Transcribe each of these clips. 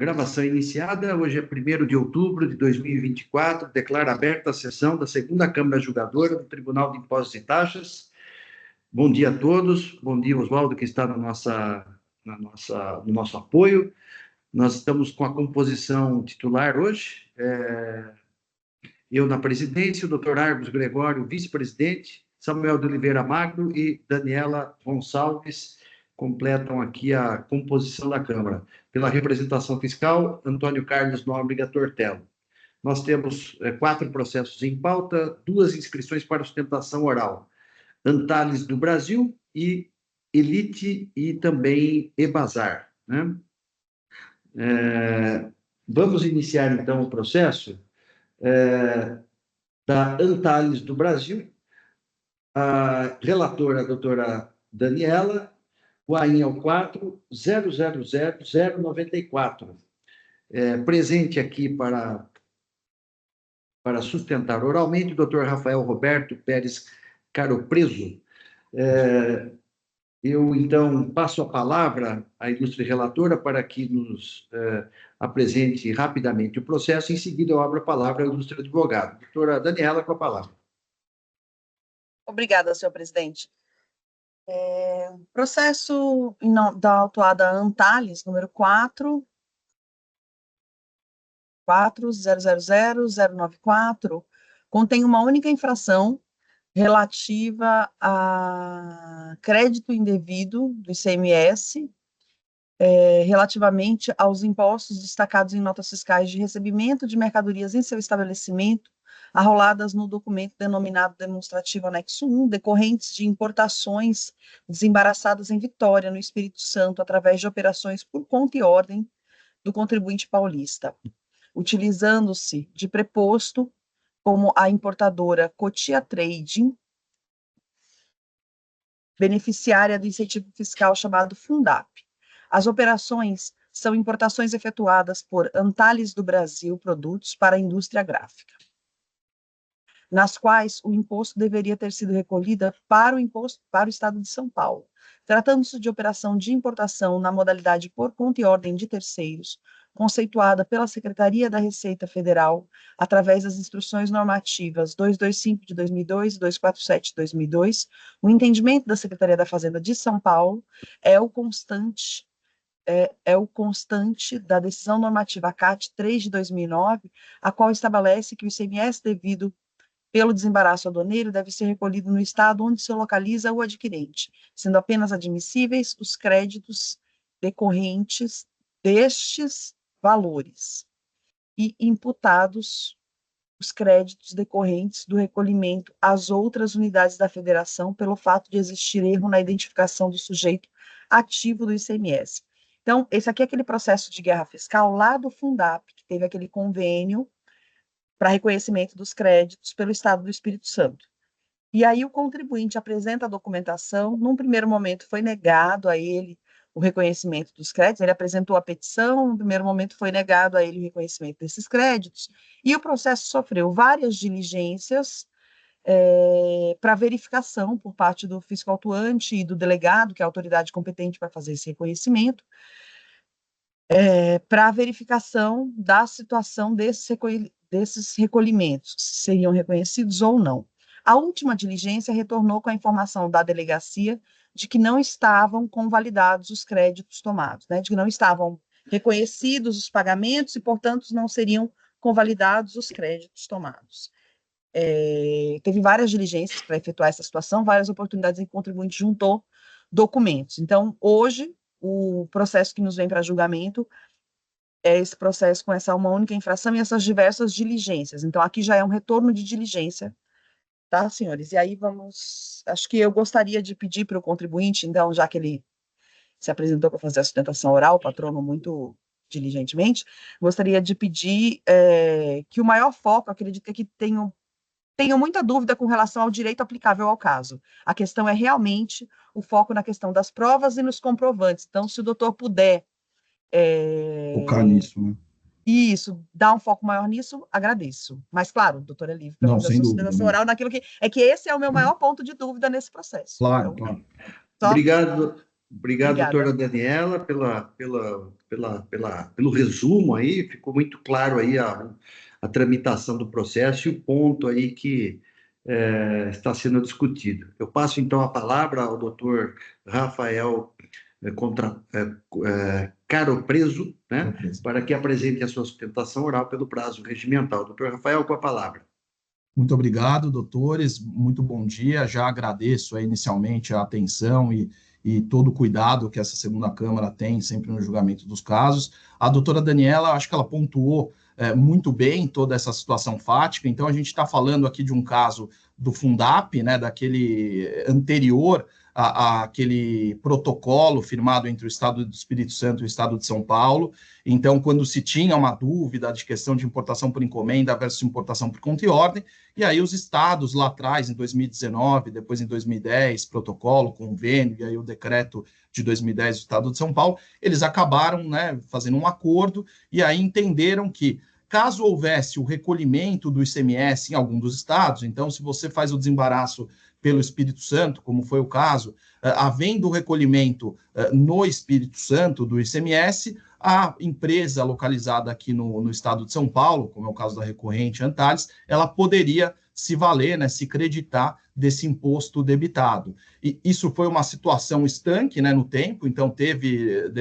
Gravação iniciada, hoje é 1º de outubro de 2024, declaro aberta a sessão da segunda Câmara Julgadora do Tribunal de Impostos e Taxas. Bom dia a todos, bom dia Oswaldo, que está no nosso apoio. Nós estamos com a composição titular hoje, eu na presidência, o doutor Argos Gregório, vice-presidente, Samuel de Oliveira Magno e Daniela Gonçalves completam aqui a composição da Câmara. Pela representação fiscal, Antônio Carlos Nóbrega Tortello. Nós temos 4 processos em pauta, 2 inscrições para sustentação oral. Antares do Brasil e Elite e também Ebazar, né? Vamos iniciar, então, o processo da Antares do Brasil. A relatora, a doutora Daniela, o AIN é o 4000094. Presente aqui para sustentar oralmente o doutor Rafael Roberto Pérez Caropreso. Eu, então, passo a palavra à ilustre relatora para que nos apresente rapidamente o processo. Em seguida, eu abro a palavra ao ilustre advogado. Doutora Daniela, com a palavra. Obrigada, senhor presidente. Processo da autuada Antares, número 4000094, contém uma única infração relativa a crédito indevido do ICMS, relativamente aos impostos destacados em notas fiscais de recebimento de mercadorias em seu estabelecimento, arroladas no documento denominado demonstrativo anexo 1, decorrentes de importações desembaraçadas em Vitória, no Espírito Santo, através de operações por conta e ordem do contribuinte paulista, utilizando-se de preposto como a importadora Cotia Trading, beneficiária do incentivo fiscal chamado Fundap. As operações são importações efetuadas por Antares do Brasil Produtos para a indústria gráfica, nas quais o imposto deveria ter sido recolhido para o Estado de São Paulo. Tratando-se de operação de importação na modalidade por conta e ordem de terceiros, conceituada pela Secretaria da Receita Federal, através das instruções normativas 225 de 2002 e 247 de 2002, o entendimento da Secretaria da Fazenda de São Paulo é o constante da decisão normativa CAT 3 de 2009, a qual estabelece que o ICMS devido pelo desembaraço aduaneiro deve ser recolhido no estado onde se localiza o adquirente, sendo apenas admissíveis os créditos decorrentes destes valores e imputados os créditos decorrentes do recolhimento às outras unidades da federação pelo fato de existir erro na identificação do sujeito ativo do ICMS. Então, esse aqui é aquele processo de guerra fiscal lá do Fundap, que teve aquele convênio para reconhecimento dos créditos pelo Estado do Espírito Santo. E aí o contribuinte apresenta a documentação, num primeiro momento foi negado a ele o reconhecimento dos créditos, ele apresentou a petição, no primeiro momento foi negado a ele o reconhecimento desses créditos, e o processo sofreu várias diligências para verificação por parte do fiscal autuante e do delegado, que é a autoridade competente para fazer esse reconhecimento, para verificação da situação desses recolhimentos, se seriam reconhecidos ou não. A última diligência retornou com a informação da delegacia de que não estavam convalidados os créditos tomados, né, de que não estavam reconhecidos os pagamentos e, portanto, não seriam convalidados os créditos tomados. Teve várias diligências para efetuar essa situação, várias oportunidades em que o contribuinte juntou documentos. Então, hoje, o processo que nos vem para julgamento é esse processo com essa uma única infração e essas diversas diligências. Então, aqui já é um retorno de diligência, tá, senhores? E aí acho que eu gostaria de pedir para o contribuinte, então, já que ele se apresentou para fazer a sustentação oral, o patrono muito diligentemente, gostaria de pedir que o maior foco, acredito que tenho muita dúvida com relação ao direito aplicável ao caso. A questão é realmente o foco na questão das provas e nos comprovantes. Então, se o doutor puder focar nisso, né? Isso, dar um foco maior nisso, agradeço. Mas, claro, o doutor é livre para fazer a sua sustentação oral naquilo que... É que esse é o meu maior ponto de dúvida nesse processo. Claro, então, claro. Obrigado, Obrigado, Obrigada. doutora Daniela, pelo resumo aí, ficou muito claro aí a tramitação do processo e o ponto aí que está sendo discutido. Eu passo, então, a palavra ao doutor Rafael Caro Preso, né, para que apresente a sua sustentação oral pelo prazo regimental. Doutor Rafael, com a palavra. Muito obrigado, doutores. Muito bom dia. Já agradeço inicialmente a atenção e todo o cuidado que essa segunda Câmara tem sempre no julgamento dos casos. A doutora Daniela, acho que ela pontuou muito bem toda essa situação fática. Então, a gente está falando aqui de um caso do Fundap, né, daquele anterior àquele protocolo firmado entre o Estado do Espírito Santo e o Estado de São Paulo. Então, quando se tinha uma dúvida de questão de importação por encomenda versus importação por conta e ordem, e aí os estados lá atrás, em 2019, depois em 2010, protocolo, convênio, e aí o decreto de 2010 do Estado de São Paulo, eles acabaram, né, fazendo um acordo, e aí entenderam que, caso houvesse o recolhimento do ICMS em algum dos estados, então se você faz o desembaraço pelo Espírito Santo, como foi o caso, havendo o recolhimento no Espírito Santo do ICMS, a empresa localizada aqui no estado de São Paulo, como é o caso da recorrente Antares, ela poderia se valer, né, se creditar desse imposto debitado. E isso foi uma situação estanque, né, no tempo, então teve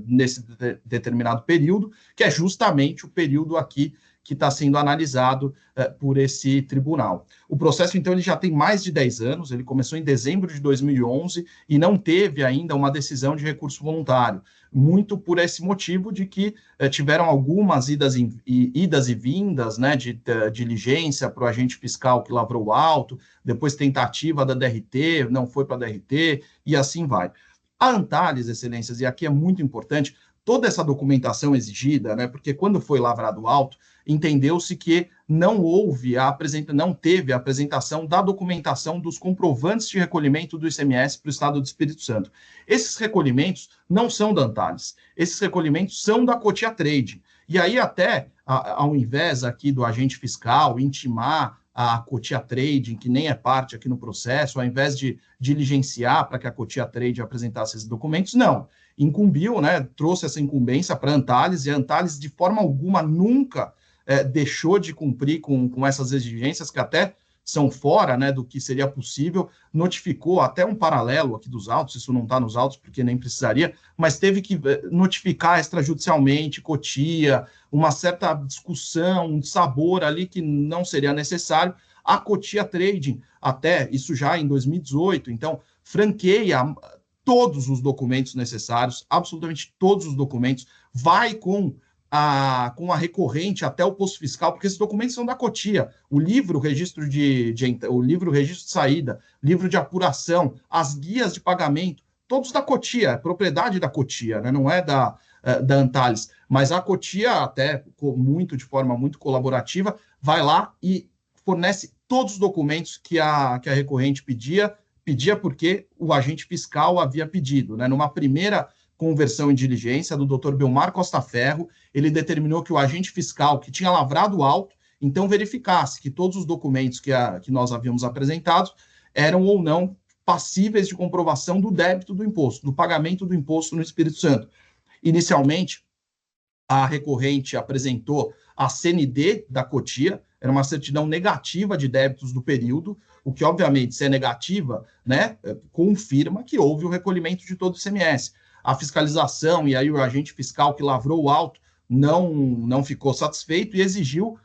nesse determinado período, que é justamente o período aqui que está sendo analisado por esse tribunal. O processo, então, ele já tem mais de 10 anos, ele começou em dezembro de 2011 e não teve ainda uma decisão de recurso voluntário, muito por esse motivo de que tiveram algumas idas e vindas, né, de diligência para o agente fiscal que lavrou o auto, depois tentativa da DRT, não foi para a DRT, e assim vai. A Antares, excelências, e aqui é muito importante, toda essa documentação exigida, né, porque quando foi lavrado o auto, entendeu-se que não teve a apresentação da documentação dos comprovantes de recolhimento do ICMS para o Estado do Espírito Santo. Esses recolhimentos não são da Antares, esses recolhimentos são da Cotia Trade. E aí até, ao invés aqui do agente fiscal intimar a Cotia Trade, que nem é parte aqui no processo, ao invés de diligenciar para que a Cotia Trade apresentasse esses documentos, não. Incumbiu, né, trouxe essa incumbência para a Antares, e a Antares, de forma alguma, nunca deixou de cumprir com essas exigências, que até são fora, né, do que seria possível, notificou até um paralelo aqui dos autos, isso não está nos autos porque nem precisaria, mas teve que notificar extrajudicialmente, Cotia, uma certa discussão, um sabor ali que não seria necessário. A Cotia Trading, até isso já em 2018, então, franqueia todos os documentos necessários, absolutamente todos os documentos, vai com a recorrente até o posto fiscal, porque esses documentos são da Cotia. O livro, o registro o livro, registro de saída, livro de apuração, as guias de pagamento, todos da Cotia, propriedade da Cotia, né? Não é da Antares. Mas a Cotia, até de forma muito colaborativa, vai lá e fornece todos os documentos que a recorrente pedia porque o agente fiscal havia pedido, né? Numa primeira conversão em diligência do Dr. Belmar Costa Ferro, ele determinou que o agente fiscal que tinha lavrado o auto, então verificasse que todos os documentos que nós havíamos apresentado eram ou não passíveis de comprovação do débito do imposto, do pagamento do imposto no Espírito Santo. Inicialmente, a recorrente apresentou a CND da Cotia, era uma certidão negativa de débitos do período, o que, obviamente, se é negativa, né, confirma que houve o recolhimento de todo o ICMS. A fiscalização e aí o agente fiscal que lavrou o auto não ficou satisfeito e exigiu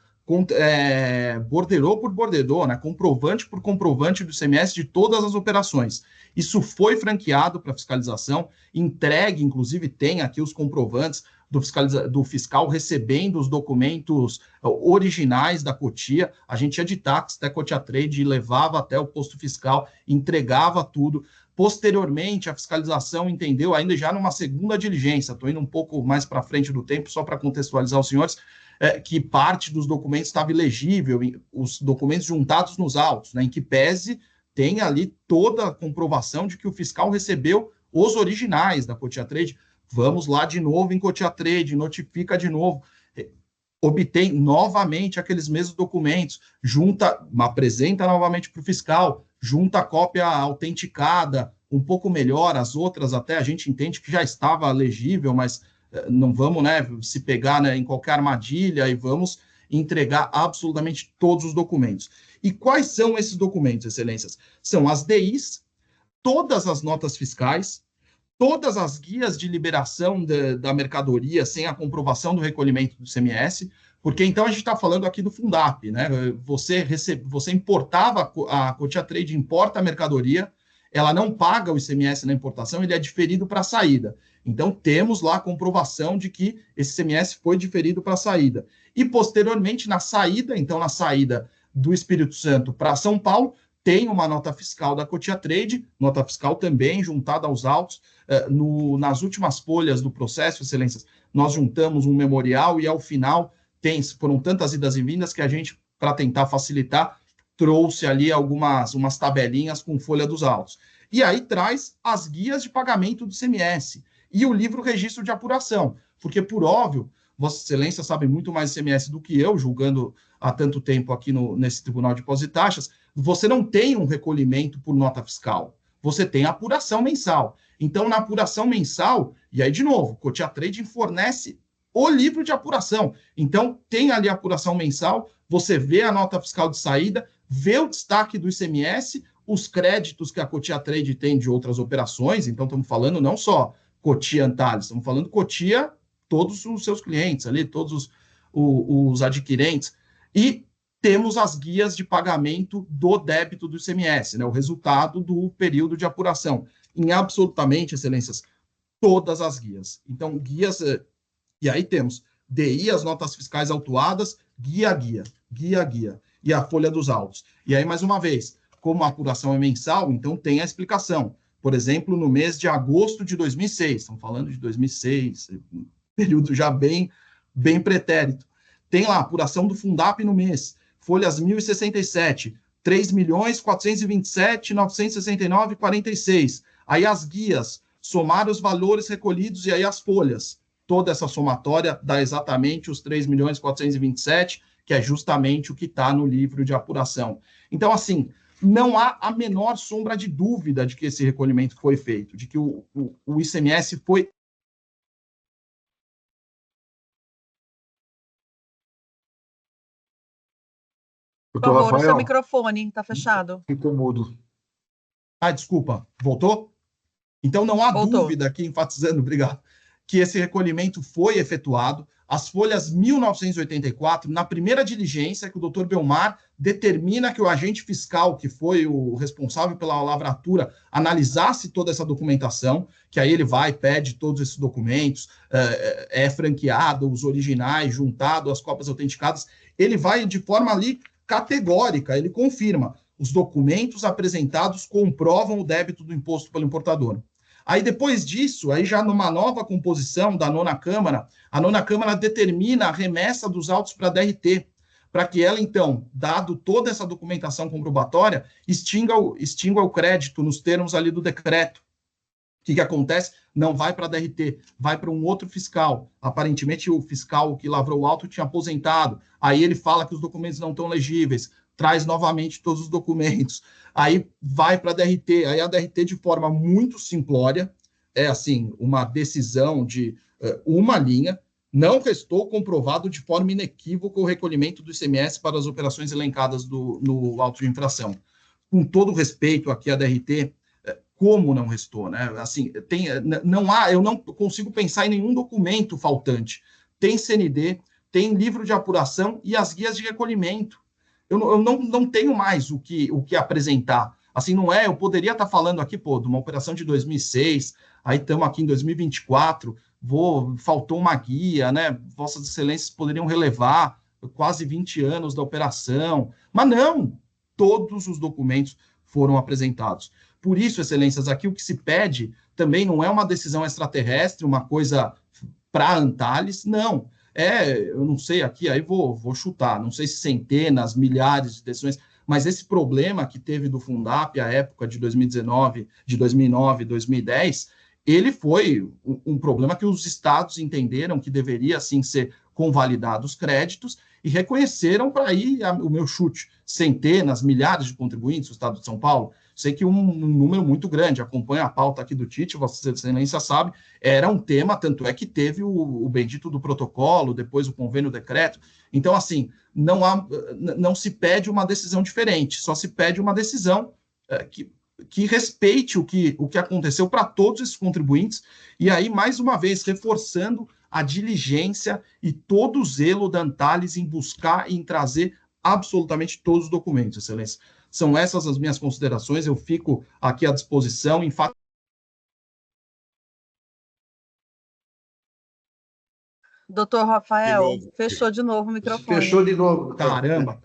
borderô por borderô, né, comprovante por comprovante do ICMS de todas as operações. Isso foi franqueado para fiscalização, entregue, inclusive tem aqui os comprovantes do fiscal recebendo os documentos originais da Cotia. A gente ia de táxi até Cotia Trade e levava até o posto fiscal, entregava tudo. Posteriormente, a fiscalização entendeu, ainda já numa segunda diligência, estou indo um pouco mais para frente do tempo, só para contextualizar os senhores, que parte dos documentos estava ilegível, os documentos juntados nos autos, né, em que pese tem ali toda a comprovação de que o fiscal recebeu os originais da Cotia Trade. Vamos lá de novo em Cotia Trade, notifica de novo, obtém novamente aqueles mesmos documentos, apresenta novamente para o fiscal, junta a cópia autenticada, um pouco melhor, as outras até a gente entende que já estava legível, mas não vamos, né, se pegar, né, em qualquer armadilha e vamos entregar absolutamente todos os documentos. E quais são esses documentos, excelências? São as DIs, todas as notas fiscais, todas as guias de liberação da mercadoria sem a comprovação do recolhimento do ICMS, porque então a gente está falando aqui do Fundap, né? Você importava, a Cotia Trade importa a mercadoria, ela não paga o ICMS na importação, ele é diferido para a saída. Então, temos lá a comprovação de que esse ICMS foi diferido para a saída. E, posteriormente, na saída do Espírito Santo para São Paulo, tem uma nota fiscal da Cotia Trade, nota fiscal também juntada aos autos. Nas últimas folhas do processo, excelências, nós juntamos um memorial e, ao final, foram tantas idas e vindas que a gente, para tentar facilitar, trouxe ali umas tabelinhas com folha dos autos. E aí traz as guias de pagamento do ICMS e o livro registro de apuração, porque, por óbvio, Vossa Excelência sabe muito mais ICMS do que eu, julgando há tanto tempo aqui nesse Tribunal de Impostos e Taxas, você não tem um recolhimento por nota fiscal, você tem a apuração mensal. Então, na apuração mensal, e aí, de novo, Cotia Trade fornece o livro de apuração. Então, tem ali a apuração mensal, você vê a nota fiscal de saída, vê o destaque do ICMS, os créditos que a Cotia Trade tem de outras operações, então estamos falando não só Cotia Antares, estamos falando Cotia, todos os seus clientes ali, todos os adquirentes, e temos as guias de pagamento do débito do ICMS, né, o resultado do período de apuração, em absolutamente, excelências, todas as guias. Então, guias, e aí temos DI, as notas fiscais autuadas, guia a guia, e a folha dos autos. E aí, mais uma vez, como a apuração é mensal, então tem a explicação. Por exemplo, no mês de agosto de 2006, estamos falando de 2006, período já bem pretérito. Tem lá a apuração do Fundap no mês, folhas 1067, 3.427.969,46. Aí as guias, somar os valores recolhidos e aí as folhas. Toda essa somatória dá exatamente os 3.427.000, que é justamente o que está no livro de apuração. Então, assim, não há a menor sombra de dúvida de que esse recolhimento foi feito, de que o ICMS foi... Por favor, Rafael, o seu microfone está fechado. Ficou mudo. Desculpa, voltou? Então, não há dúvida aqui, enfatizando, obrigado, que esse recolhimento foi efetuado. As folhas 1984, na primeira diligência que o doutor Belmar determina que o agente fiscal, que foi o responsável pela lavratura, analisasse toda essa documentação, que aí ele vai, pede todos esses documentos, é franqueado, os originais, juntado, as cópias autenticadas, ele vai de forma ali categórica, ele confirma, os documentos apresentados comprovam o débito do imposto pelo importador. Aí, depois disso, aí já numa nova composição da nona Câmara, a nona Câmara determina a remessa dos autos para a DRT, para que ela, então, dado toda essa documentação comprobatória, extinga o crédito nos termos ali do decreto. O que acontece? Não vai para a DRT, vai para um outro fiscal. Aparentemente, o fiscal que lavrou o auto tinha aposentado. Aí ele fala que os documentos não estão legíveis, traz novamente todos os documentos. Aí vai para a DRT. Aí a DRT, de forma muito simplória, é assim, uma decisão de uma linha, não restou comprovado de forma inequívoca o recolhimento do ICMS para as operações elencadas no auto de infração. Com todo respeito aqui à DRT, como não restou, né? Assim, eu não consigo pensar em nenhum documento faltante. Tem CND, tem livro de apuração e as guias de recolhimento. Eu não tenho mais o que apresentar. Assim, não é, eu poderia estar falando aqui, de uma operação de 2006, aí estamos aqui em 2024, faltou uma guia, né? Vossas Excelências poderiam relevar quase 20 anos da operação, mas não, todos os documentos foram apresentados. Por isso, Excelências, aqui o que se pede também não é uma decisão extraterrestre, uma coisa para Antares, não. Eu não sei aqui, aí vou chutar, não sei se centenas, milhares de decisões, mas esse problema que teve do Fundap, a época de 2019, de 2009, 2010, ele foi um problema que os estados entenderam que deveria, sim, ser convalidados os créditos e reconheceram, para aí o meu chute, centenas, milhares de contribuintes, o estado de São Paulo, sei que um número muito grande, acompanha a pauta aqui do Tite, Vossa Excelência sabe, era um tema, tanto é que teve o bendito do protocolo, depois o convênio, o decreto. Então, assim, não se pede uma decisão diferente, só se pede uma decisão que respeite o que aconteceu para todos esses contribuintes, e aí, mais uma vez, reforçando a diligência e todo o zelo da Antares em buscar e em trazer absolutamente todos os documentos, Excelência. São essas as minhas considerações, eu fico aqui à disposição. Doutor Rafael, fechou de novo o microfone. Fechou de novo. Caramba.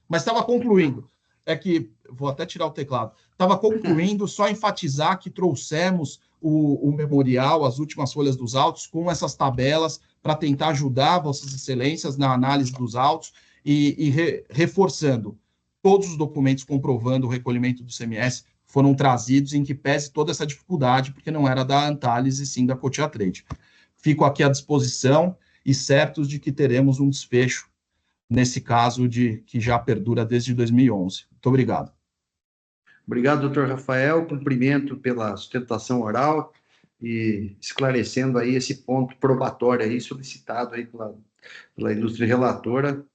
Mas estava concluindo. É que, vou até tirar o teclado. Estava concluindo, só enfatizar que trouxemos o memorial, as últimas folhas dos autos, com essas tabelas, para tentar ajudar Vossas Excelências na análise dos autos e reforçando todos os documentos comprovando o recolhimento do CMS foram trazidos, em que pese toda essa dificuldade, porque não era da Antares e sim da Cotia Trade. Fico aqui à disposição e certos de que teremos um desfecho nesse caso que já perdura desde 2011. Muito obrigado. Obrigado, doutor Rafael. Cumprimento pela sustentação oral e esclarecendo aí esse ponto probatório aí solicitado aí pela ilustre relatora.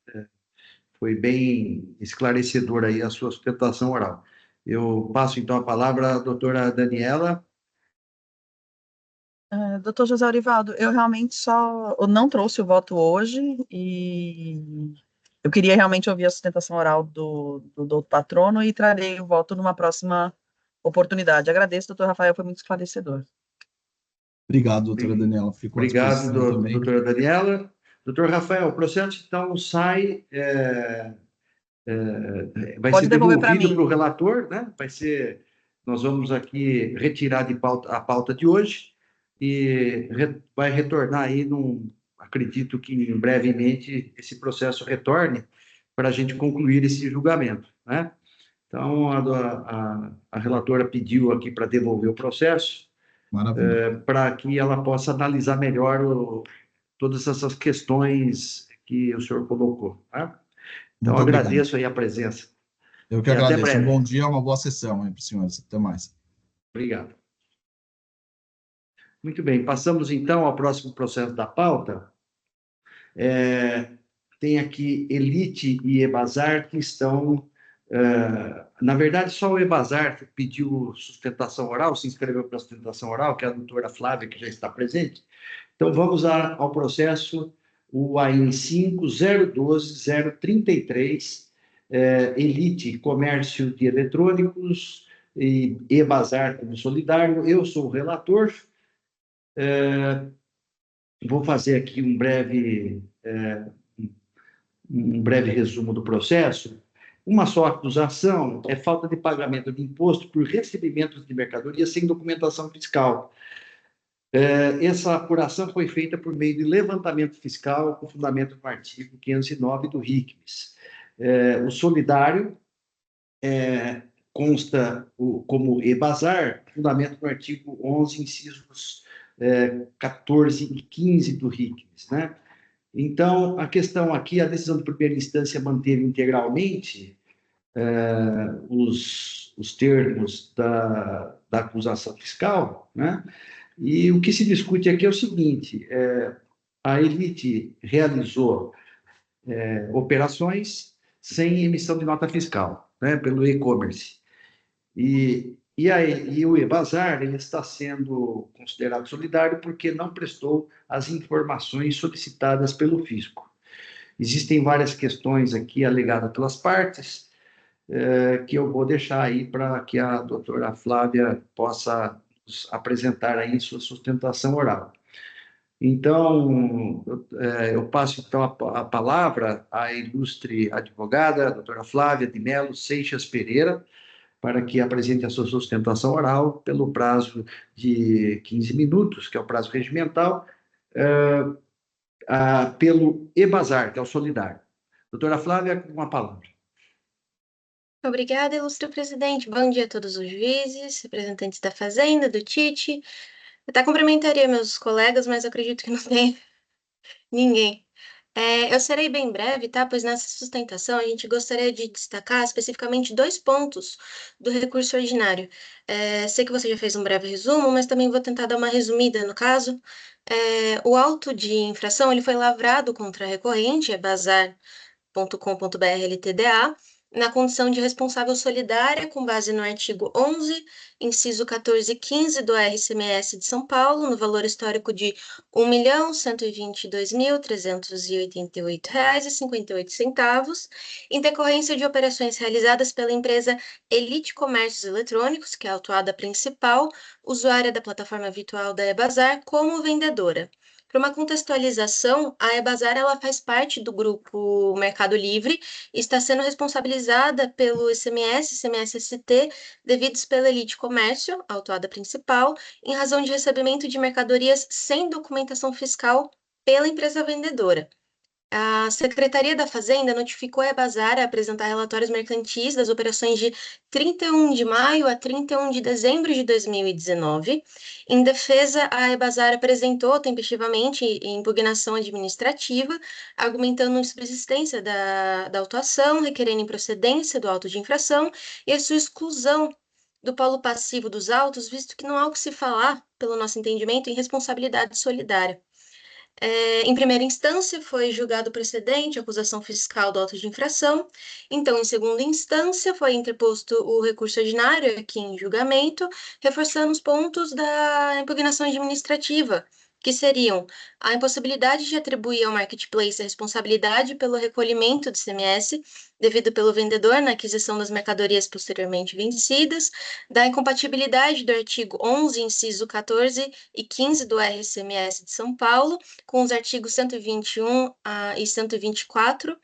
Foi bem esclarecedor aí a sua sustentação oral. Eu passo, então, a palavra à doutora Daniela. Doutor José Aurivaldo, eu realmente eu não trouxe o voto hoje e eu queria realmente ouvir a sustentação oral do doutor patrono e trarei o voto numa próxima oportunidade. Agradeço, doutor Rafael, foi muito esclarecedor. Obrigado, doutora Daniela. Fico à disposição também. Doutora Daniela. Doutor Rafael, o processo, então, sai... vai Pode ser devolver para devolvido mim. para o relator, né? Nós vamos aqui retirar a pauta de hoje e vai retornar aí acredito que brevemente esse processo retorne para a gente concluir esse julgamento, né? Então, a relatora pediu aqui para devolver o processo, para que ela possa analisar melhor todas essas questões que o senhor colocou, tá? Então, agradeço aí a presença. Eu que agradeço. Um bom dia, uma boa sessão aí para os senhores. Até mais. Obrigado. Muito bem, passamos então ao próximo processo da pauta. Tem aqui Elite e Ebazar que estão... na verdade, só o Ebazar pediu sustentação oral, se inscreveu para a sustentação oral, que é a doutora Flávia, que já está presente. Então, vamos ao processo, o AIN 5.012.033, Elite Comércio de Eletrônicos e Ebazar como solidário. Eu sou o relator. Vou fazer aqui um breve resumo do processo. Uma só acusação é falta de pagamento de imposto por recebimentos de mercadoria sem documentação fiscal. Essa apuração foi feita por meio de levantamento fiscal com fundamento no artigo 509 do RICMES. O solidário consta como Ebazar, fundamento no artigo 11, incisos 14 e 15 do RICMES, né? Então, a questão aqui, a decisão de primeira instância manteve integralmente os termos da acusação fiscal, né? E o que se discute aqui é o seguinte: a Elite realizou operações sem emissão de nota fiscal, né, pelo e-commerce. E o Ebazar ele está sendo considerado solidário porque não prestou as informações solicitadas pelo fisco. Existem várias questões aqui alegadas pelas partes, que eu vou deixar aí para que a doutora Flávia possa apresentar aí sua sustentação oral. Então, eu passo então a palavra à ilustre advogada, a doutora Flávia de Mello Seixas Pereira, para que apresente a sua sustentação oral pelo prazo de 15 minutos, que é o prazo regimental, pelo Ebazar, que é o solidário. Doutora Flávia, com a palavra. Obrigada, ilustre presidente. Bom dia a todos os juízes, representantes da Fazenda, do Tite. Eu até cumprimentaria meus colegas, mas acredito que não tem ninguém. Eu serei bem breve, tá? Pois nessa sustentação a gente gostaria de destacar especificamente 2 pontos do recurso ordinário. Sei que você já fez um breve resumo, mas também vou tentar dar uma resumida no caso. O auto de infração ele foi lavrado contra a recorrente, bazar.com.br LTDA, na condição de responsável solidária, com base no artigo 11, inciso 14 e 15 do RCMS de São Paulo, no valor histórico de R$ 1.122.388,58, em decorrência de operações realizadas pela empresa Elite Comércios Eletrônicos, que é a autuada principal, usuária da plataforma virtual da Ebazar, como vendedora. Para uma contextualização, a Ebazar ela faz parte do grupo Mercado Livre e está sendo responsabilizada pelo ICMS, ICMS-ST, devidos pela Elite Comércio, a autuada principal, em razão de recebimento de mercadorias sem documentação fiscal pela empresa vendedora. A Secretaria da Fazenda notificou a Ebazar a apresentar relatórios mercantis das operações de 31 de maio a 31 de dezembro de 2019. Em defesa, a Ebazar apresentou tempestivamente impugnação administrativa, argumentando a subsistência da autuação, requerendo improcedência do auto de infração e a sua exclusão do polo passivo dos autos, visto que não há o que se falar, pelo nosso entendimento, em responsabilidade solidária. Em primeira instância, foi julgado precedente a acusação fiscal do auto de infração. Então, em segunda instância, foi interposto o recurso ordinário aqui em julgamento, reforçando os pontos da impugnação administrativa, que seriam a impossibilidade de atribuir ao marketplace a responsabilidade pelo recolhimento do ICMS, devido pelo vendedor na aquisição das mercadorias posteriormente vencidas, da incompatibilidade do artigo 11, inciso 14 e 15 do RCMS de São Paulo, com os artigos 121 e 124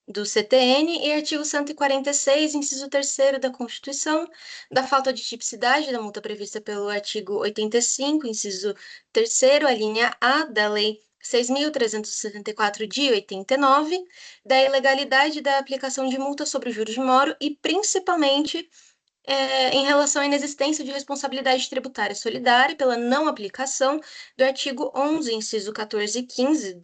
do CTN e artigo 146, inciso 3º da Constituição, da falta de tipicidade da multa prevista pelo artigo 85, inciso 3º, a linha A da Lei 6.374 de 89, da ilegalidade da aplicação de multa sobre juros de moro e, principalmente, em relação à inexistência de responsabilidade tributária solidária pela não aplicação do artigo 11, inciso 14 e 15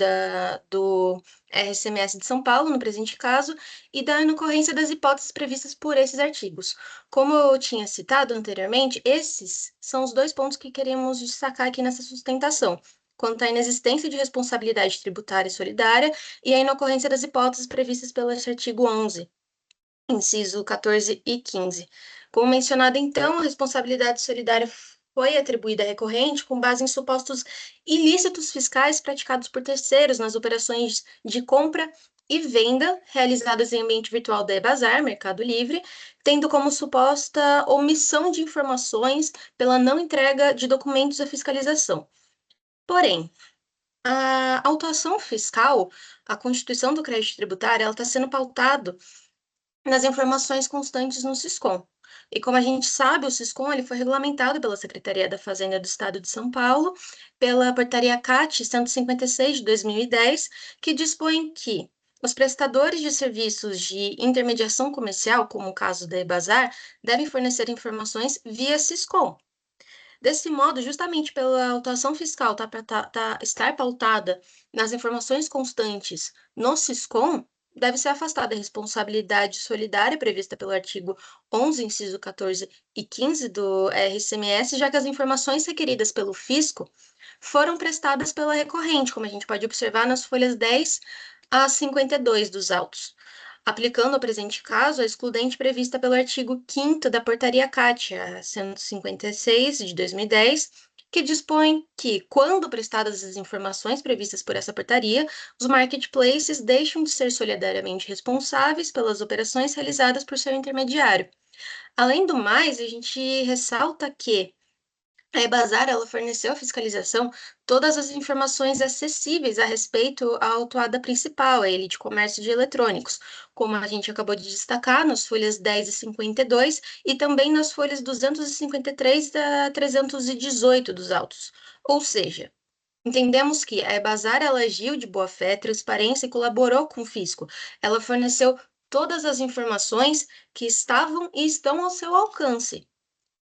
do RCMS de São Paulo, no presente caso, e da inocorrência das hipóteses previstas por esses artigos. Como eu tinha citado anteriormente, esses são os 2 pontos que queremos destacar aqui nessa sustentação, quanto à inexistência de responsabilidade tributária solidária e a inocorrência das hipóteses previstas pelo artigo 11, inciso 14 e 15. Como mencionado, então, a responsabilidade solidária foi atribuída à recorrente com base em supostos ilícitos fiscais praticados por terceiros nas operações de compra e venda realizadas em ambiente virtual da Ebazar, Mercado Livre, tendo como suposta omissão de informações pela não entrega de documentos à fiscalização. Porém, a autuação fiscal, a constituição do crédito tributário, ela está sendo pautada nas informações constantes no Siscom. E como a gente sabe, o Siscom ele foi regulamentado pela Secretaria da Fazenda do Estado de São Paulo, pela Portaria CAT 156 de 2010, que dispõe que os prestadores de serviços de intermediação comercial, como o caso da Ebazar, devem fornecer informações via Siscom. Desse modo, justamente pela autuação fiscal estar pautada nas informações constantes no Siscom, deve ser afastada a responsabilidade solidária prevista pelo artigo 11, inciso 14 e 15 do RCMS, já que as informações requeridas pelo fisco foram prestadas pela recorrente, como a gente pode observar nas folhas 10 a 52 dos autos, aplicando ao presente caso a excludente prevista pelo artigo 5º da Portaria CAT, a 156 de 2010, que dispõe que, quando prestadas as informações previstas por essa portaria, os marketplaces deixam de ser solidariamente responsáveis pelas operações realizadas por seu intermediário. Além do mais, a gente ressalta que a Ebazar, ela forneceu à fiscalização todas as informações acessíveis a respeito à autuada principal, a Elite Comércio de Eletrônicos, como a gente acabou de destacar nas folhas 10 e 52 e também nas folhas 253 a 318 dos autos. Ou seja, entendemos que a Ebazar ela agiu de boa-fé, transparência e colaborou com o fisco. Ela forneceu todas as informações que estavam e estão ao seu alcance.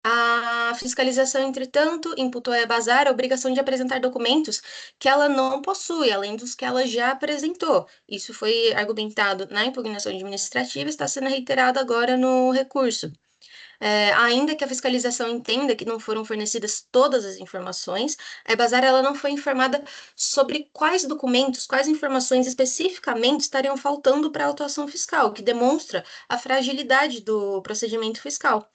A fiscalização, entretanto, imputou a Ebazar a obrigação de apresentar documentos que ela não possui, além dos que ela já apresentou. Isso foi argumentado na impugnação administrativa e está sendo reiterado agora no recurso. Ainda que a fiscalização entenda que não foram fornecidas todas as informações, a Ebazar ela não foi informada sobre quais documentos, quais informações especificamente estariam faltando para a autuação fiscal, o que demonstra a fragilidade do procedimento fiscal.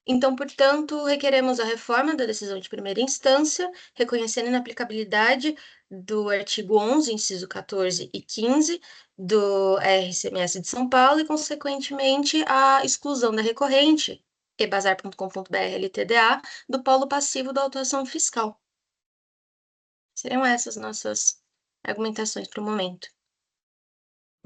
Então, portanto, requeremos a reforma da decisão de primeira instância, reconhecendo a inaplicabilidade do artigo 11, inciso 14 e 15 do RCMS de São Paulo e, consequentemente, a exclusão da recorrente, ebazar.com.br LTDA, do polo passivo da autuação fiscal. Seriam essas nossas argumentações para o momento.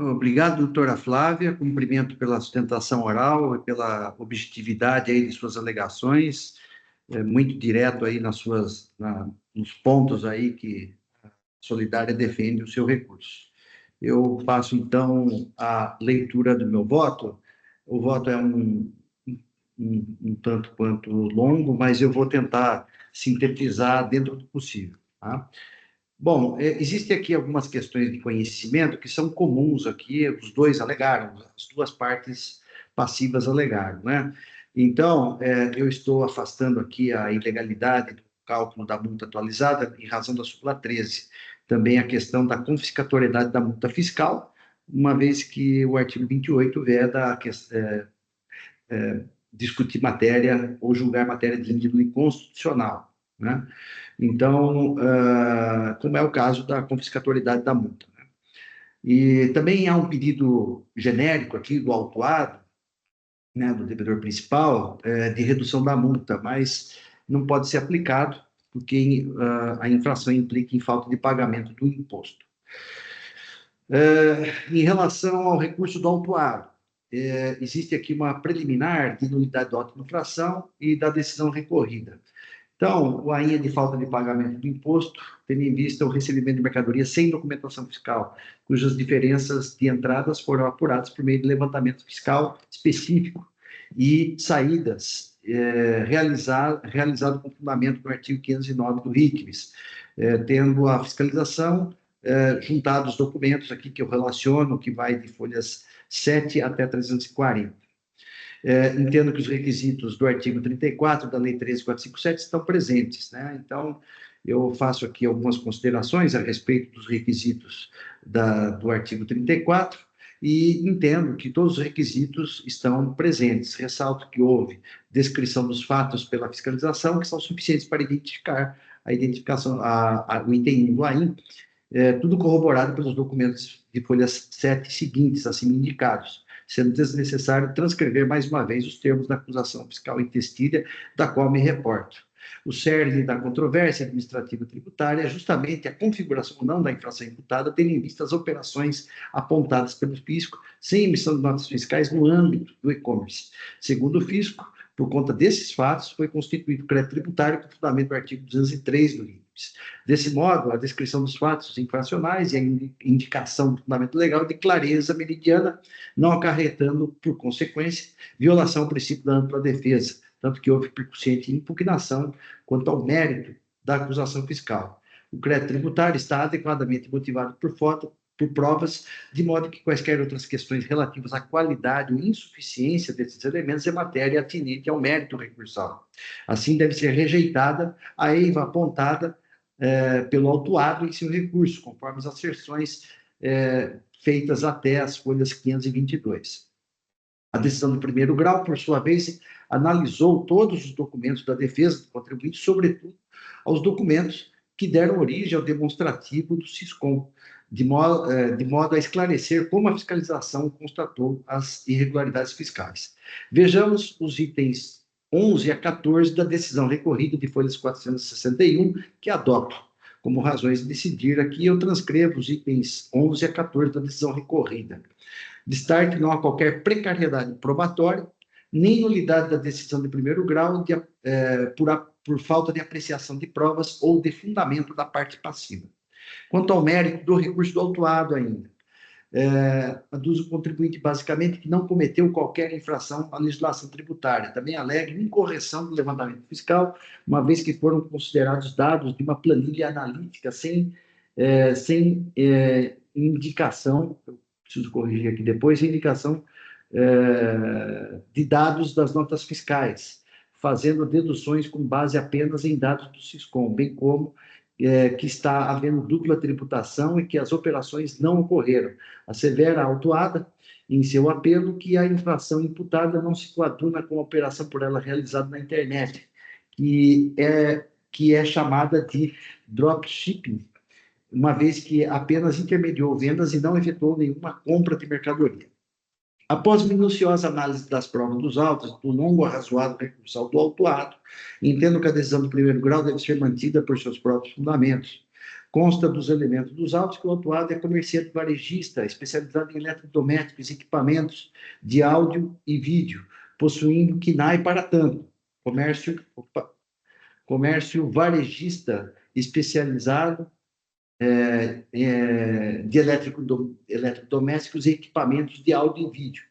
Obrigado, doutora Flávia. Cumprimento pela sustentação oral e pela objetividade aí de suas alegações, muito direto aí nos pontos aí que a Solidária defende o seu recurso. Eu passo, então, a leitura do meu voto. O voto é um tanto quanto longo, mas eu vou tentar sintetizar dentro do possível, tá? Bom, existem aqui algumas questões de conhecimento que são comuns aqui, os dois alegaram, as duas partes passivas alegaram, né? Então, eu estou afastando aqui a ilegalidade do cálculo da multa atualizada em razão da súmula 13. Também a questão da confiscatoriedade da multa fiscal, uma vez que o artigo 28 veda discutir matéria ou julgar matéria de índole inconstitucional, né? Então, como é o caso da confiscatoriedade da multa, né? E também há um pedido genérico aqui do autuado, né, do devedor principal, de redução da multa, mas não pode ser aplicado porque a infração implica em falta de pagamento do imposto. Em relação ao recurso do autuado, existe aqui uma preliminar de nulidade da infração e da decisão recorrida. Então, o AINha de falta de pagamento do imposto, tendo em vista o recebimento de mercadoria sem documentação fiscal, cujas diferenças de entradas foram apuradas por meio de levantamento fiscal específico e saídas realizado com fundamento no artigo 509 do RICMES, tendo a fiscalização juntados os documentos aqui que eu relaciono, que vai de folhas 7 até 340. Entendo que os requisitos do artigo 34 da Lei 13.457 estão presentes, né? Então, eu faço aqui algumas considerações a respeito dos requisitos do artigo 34 e entendo que todos os requisitos estão presentes. Ressalto que houve descrição dos fatos pela fiscalização que são suficientes para identificar a identificação, o item 1 do AIN, tudo corroborado pelos documentos de folhas 7 seguintes, assim indicados, sendo desnecessário transcrever mais uma vez os termos da acusação fiscal intestíria, da qual me reporto. O cerne da controvérsia administrativa tributária é justamente a configuração ou não da infração imputada, tendo em vista as operações apontadas pelo fisco, sem emissão de notas fiscais no âmbito do e-commerce. Segundo o fisco, por conta desses fatos, foi constituído o crédito tributário com fundamento do artigo 203 do RICMES. Desse modo, a descrição dos fatos infracionais e a indicação do fundamento legal de clareza meridiana, não acarretando, por consequência, violação ao princípio da ampla defesa, tanto que houve percussiente impugnação quanto ao mérito da acusação fiscal. O crédito tributário está adequadamente motivado por provas, de modo que quaisquer outras questões relativas à qualidade ou insuficiência desses elementos é matéria atinente ao mérito recursal. Assim, deve ser rejeitada a eiva apontada pelo autuado em seu recurso, conforme as asserções feitas até as folhas 522. A decisão do primeiro grau, por sua vez, analisou todos os documentos da defesa do contribuinte, sobretudo aos documentos que deram origem ao demonstrativo do SISCOM, de modo a esclarecer como a fiscalização constatou as irregularidades fiscais. Vejamos os itens 11 a 14 da decisão recorrida de folhas 461, que adopto como razões de decidir. Aqui eu transcrevo os itens 11 a 14 da decisão recorrida. Destaque que não há qualquer precariedade probatória, nem nulidade da decisão de primeiro grau por falta de apreciação de provas ou de fundamento da parte passiva. Quanto ao mérito do recurso do autuado ainda, aduz o contribuinte basicamente que não cometeu qualquer infração à legislação tributária. Também alega incorreção do levantamento fiscal, uma vez que foram considerados dados de uma planilha analítica sem indicação, eu preciso corrigir aqui depois, indicação de dados das notas fiscais, fazendo deduções com base apenas em dados do Siscom, bem como que está havendo dupla tributação e que as operações não ocorreram. Assevera a autuada, em seu apelo, que a infração imputada não se coaduna com a operação por ela realizada na internet, que é chamada de dropshipping, uma vez que apenas intermediou vendas e não efetuou nenhuma compra de mercadoria. Após minuciosa análise das provas dos autos, do longo arrazoado recursal do autuado, entendo que a decisão do primeiro grau deve ser mantida por seus próprios fundamentos. Consta dos elementos dos autos que o autuado é comerciante varejista, especializado em eletrodomésticos e equipamentos de áudio e vídeo, possuindo KNAI para tanto. Comércio varejista especializado de eletrodomésticos e equipamentos de áudio e vídeo,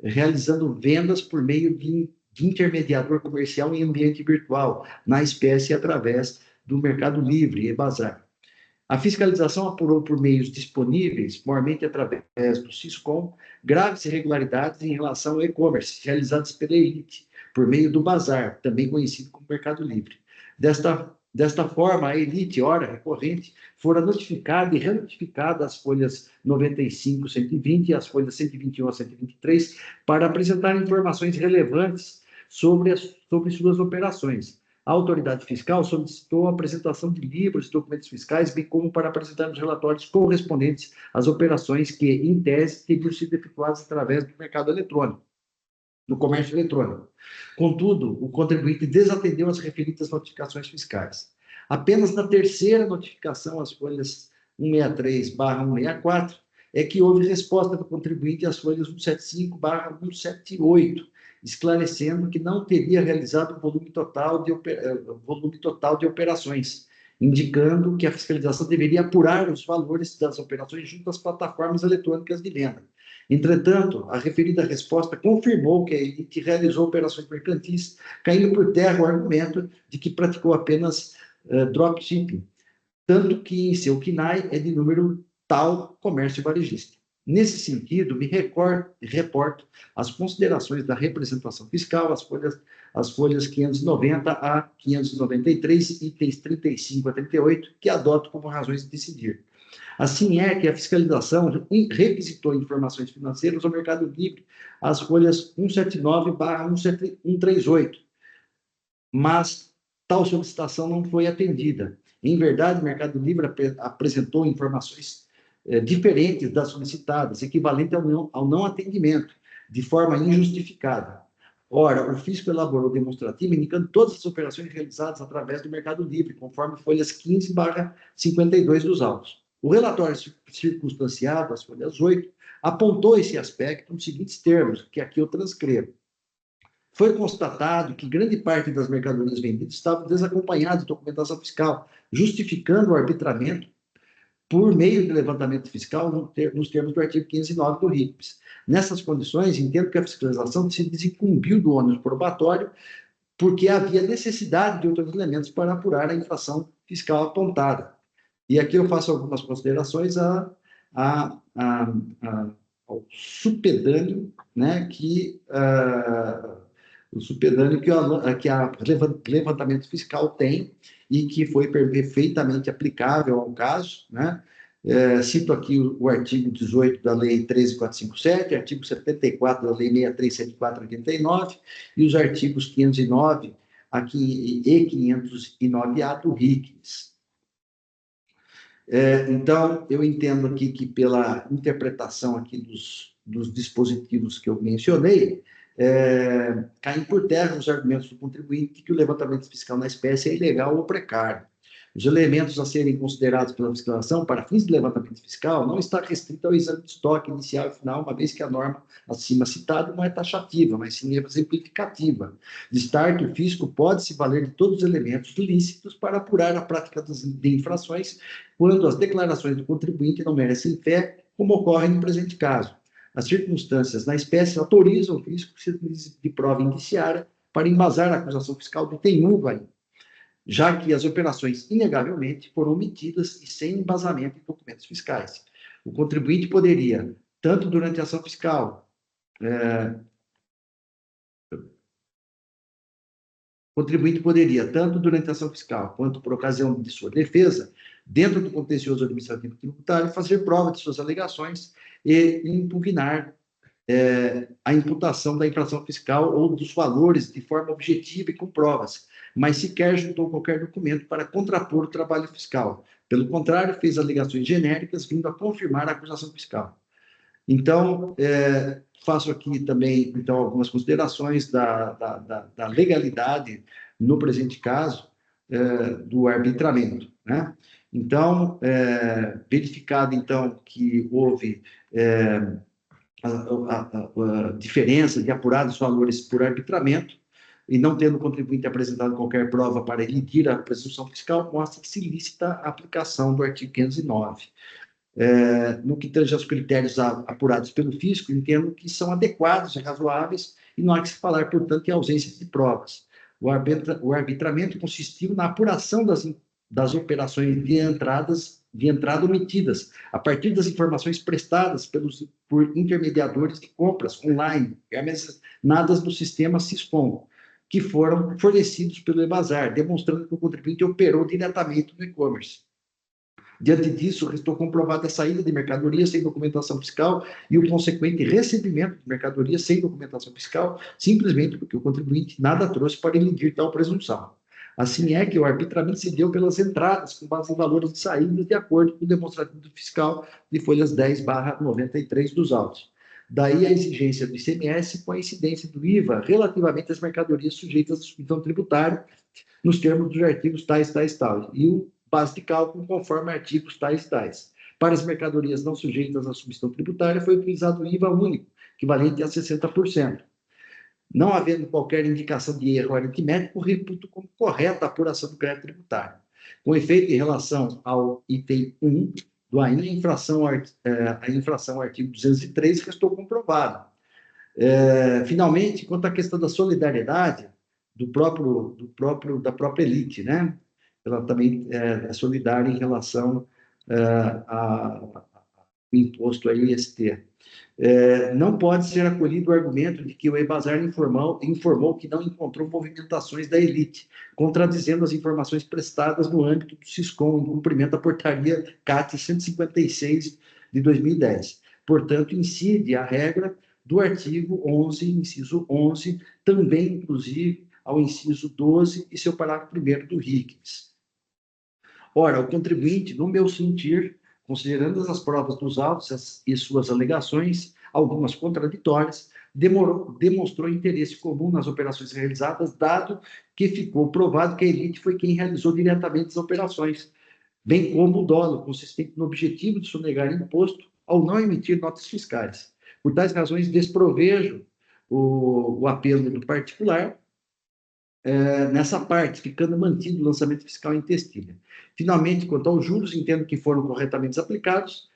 realizando vendas por meio de intermediador comercial em ambiente virtual, na espécie através do Mercado Livre e Bazar. A fiscalização apurou por meios disponíveis, mormente através do Siscom, graves irregularidades em relação ao e-commerce, realizadas pela Elite, por meio do Bazar, também conhecido como Mercado Livre. Desta forma, a Elite, ora recorrente, fora notificada e renotificada as folhas 95, 120 e as folhas 121 a 123 para apresentar informações relevantes sobre suas operações. A autoridade fiscal solicitou a apresentação de livros e documentos fiscais, bem como para apresentar os relatórios correspondentes às operações que, em tese, teriam sido efetuadas através do mercado eletrônico, do comércio eletrônico. Contudo, o contribuinte desatendeu as referidas notificações fiscais. Apenas na terceira notificação, as folhas 163/164, é que houve resposta do contribuinte às folhas 175/178, esclarecendo que não teria realizado o volume total de operações, indicando que a fiscalização deveria apurar os valores das operações junto às plataformas eletrônicas de venda. Entretanto, a referida resposta confirmou que a Elite realizou operações mercantis, caindo por terra o argumento de que praticou apenas dropshipping, tanto que em seu KNAI é de número tal comércio varejista. Nesse sentido, me reporto as considerações da representação fiscal, as folhas 590 a 593, itens 35 a 38, que adoto como razões de decidir. Assim é que a fiscalização requisitou informações financeiras ao Mercado Livre, as folhas 179/138, mas tal solicitação não foi atendida. Em verdade, o Mercado Livre apresentou informações diferentes das solicitadas, equivalente ao não atendimento, de forma injustificada. Ora, o fisco elaborou demonstrativo indicando todas as operações realizadas através do Mercado Livre, conforme folhas 15/52 dos autos. O relatório circunstanciado, as folhas 8, apontou esse aspecto nos seguintes termos, que aqui eu transcrevo. Foi constatado que grande parte das mercadorias vendidas estavam desacompanhadas de documentação fiscal, justificando o arbitramento por meio de levantamento fiscal nos termos do artigo 509 do RICPS. Nessas condições, entendo que a fiscalização se desincumbiu do ônus probatório, porque havia necessidade de outros elementos para apurar a infração fiscal apontada. E aqui eu faço algumas considerações ao supedâneo, né, que levantamento fiscal tem e que foi perfeitamente aplicável ao caso, né? Cito aqui o artigo 18 da Lei 13.457, artigo 74 da Lei 63.74/89 e os artigos 509 aqui, e 509-A do RICS. Então, eu entendo aqui que pela interpretação aqui dos dispositivos que eu mencionei, caem por terra os argumentos do contribuinte que o levantamento fiscal na espécie é ilegal ou precário. Os elementos a serem considerados pela fiscalização para fins de levantamento fiscal não está restrito ao exame de estoque inicial e final, uma vez que a norma acima citada não é taxativa, mas sim exemplificativa. De start, o fisco pode se valer de todos os elementos lícitos para apurar a prática de infrações quando as declarações do contribuinte não merecem fé como ocorre no presente caso. As circunstâncias na espécie autorizam o fisco de prova indiciária para embasar a acusação fiscal do item 1 do AIN, já que as operações, inegavelmente, foram omitidas e sem embasamento em documentos fiscais. O contribuinte poderia, tanto durante a ação fiscal, quanto por ocasião de sua defesa, dentro do contencioso administrativo tributário, fazer prova de suas alegações e impugnar a imputação da infração fiscal ou dos valores de forma objetiva e com provas, mas sequer juntou qualquer documento para contrapor o trabalho fiscal. Pelo contrário, fez alegações genéricas, vindo a confirmar a acusação fiscal. Então, faço aqui também então, algumas considerações da legalidade, no presente caso, do arbitramento, né? Então, verificado, então, que houve a diferença de apurados valores por arbitramento, e não tendo o contribuinte apresentado qualquer prova para elidir a presunção fiscal, mostra-se ilícita a aplicação do artigo 509. No que tange aos critérios apurados pelo fisco, entendo que são adequados e razoáveis, e não há que se falar, portanto, em ausência de provas. O arbitramento consistiu na apuração das operações de entrada omitidas, a partir das informações prestadas por intermediadores de compras online, armazenadas no sistema Siscom, que foram fornecidos pelo Ebazar, demonstrando que o contribuinte operou diretamente no e-commerce. Diante disso, restou comprovada a saída de mercadoria sem documentação fiscal e o consequente recebimento de mercadoria sem documentação fiscal, simplesmente porque o contribuinte nada trouxe para elidir tal presunção. Assim é que o arbitramento se deu pelas entradas com base em valores de saída de acordo com o demonstrativo fiscal de folhas 10/93 dos autos. Daí a exigência do ICMS com a incidência do IVA relativamente às mercadorias sujeitas à submissão tributária nos termos dos artigos tais, e o base de cálculo conforme artigos tais. Para as mercadorias não sujeitas à submissão tributária foi utilizado o IVA único, equivalente a 60%. Não havendo qualquer indicação de erro aritmético, reputo como correta a apuração do crédito tributário. Com efeito, em relação ao item 1 do AIN, a infração ao artigo 203 restou comprovada. Finalmente, quanto à questão da solidariedade da própria elite, né? Ela também é solidária em relação ao imposto a IST. Não pode ser acolhido o argumento de que o Ebazar informou que não encontrou movimentações da elite, contradizendo as informações prestadas no âmbito do Siscom, em cumprimento da portaria CAT 156 de 2010. Portanto, incide a regra do artigo 11, inciso 11, também, inclusive, ao inciso 12 e seu parágrafo 1º do RICS. Ora, o contribuinte, no meu sentir, considerando as provas dos autos e suas alegações, algumas contraditórias, demonstrou interesse comum nas operações realizadas, dado que ficou provado que a elite foi quem realizou diretamente as operações, bem como o dolo, consistente no objetivo de sonegar imposto ao não emitir notas fiscais. Por tais razões, desprovejo o apelo do particular nessa parte, ficando mantido o lançamento fiscal em textilha. Finalmente, quanto aos juros, entendo que foram corretamente aplicados,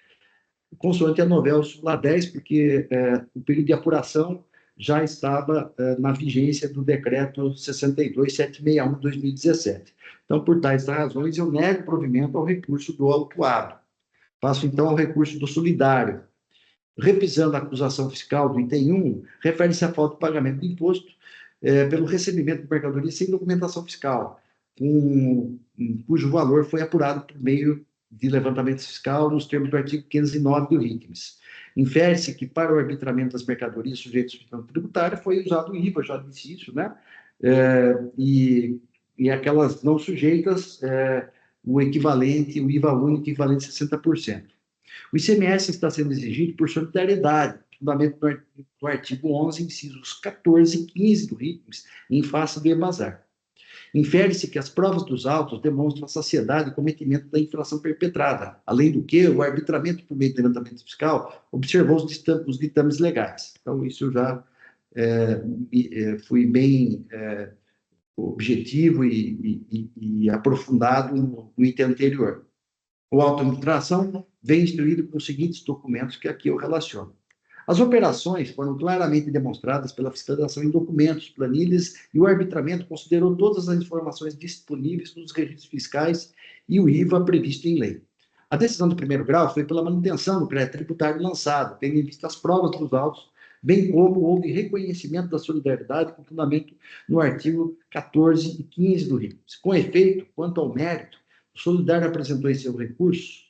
consoante a novela Súmula 10, porque o período de apuração já estava na vigência do decreto 62.761 de 2017. Então, por tais razões, eu nego o provimento ao recurso do autuado. Passo, então, ao recurso do solidário. Repisando a acusação fiscal do item 1, refere-se à falta de pagamento de imposto pelo recebimento de mercadoria sem documentação fiscal, cujo valor foi apurado por meio de levantamento fiscal nos termos do artigo 509 do RICMS. Infere-se que para o arbitramento das mercadorias sujeitas à submissão tributária foi usado o IVA, já disse isso, né? E aquelas não sujeitas, o equivalente, o IVA único equivalente a 60%. O ICMS está sendo exigido por solidariedade, fundamento do artigo 11, incisos 14 e 15 do RICMS, em face do Ebazar. Infere-se que as provas dos autos demonstram a saciedade e cometimento da infração perpetrada, além do que o arbitramento por meio de levantamento fiscal observou os ditames legais. Então, isso eu já fui bem objetivo e aprofundado no item anterior. O auto de infração vem instruído com os seguintes documentos que aqui eu relaciono. As operações foram claramente demonstradas pela fiscalização em documentos, planilhas, e o arbitramento considerou todas as informações disponíveis nos registros fiscais e o IVA previsto em lei. A decisão do primeiro grau foi pela manutenção do crédito tributário lançado, tendo em vista as provas dos autos, bem como houve reconhecimento da solidariedade com fundamento no artigo 14 e 15 do RICS. Com efeito, quanto ao mérito, o solidário apresentou em seu recurso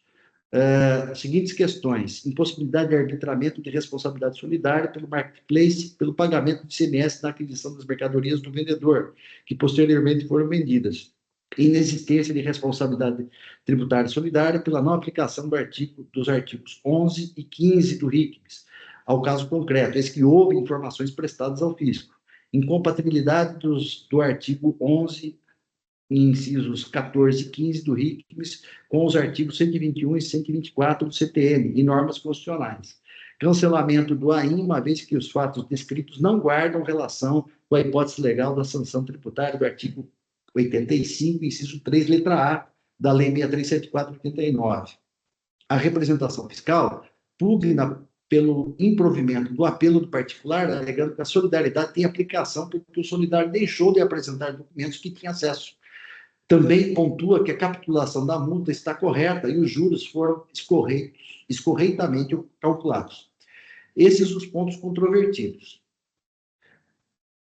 as seguintes questões: impossibilidade de arbitramento de responsabilidade solidária pelo marketplace, pelo pagamento de ICMS na aquisição das mercadorias do vendedor, que posteriormente foram vendidas; inexistência de responsabilidade tributária solidária pela não aplicação dos artigos 11 e 15 do RICS, ao caso concreto, eis que houve informações prestadas ao fisco; incompatibilidade do artigo 11, incisos 14 e 15 do RICS com os artigos 121 e 124 do CTN e normas constitucionais; cancelamento do AIM, uma vez que os fatos descritos não guardam relação com a hipótese legal da sanção tributária do artigo 85, inciso 3, letra A, da Lei 6374/89. A representação fiscal pugna pelo improvimento do apelo do particular, alegando que a solidariedade tem aplicação porque o solidário deixou de apresentar documentos que tinha acesso. Também pontua que a capitulação da multa está correta e os juros foram escorreitamente calculados. Esses os pontos controvertidos.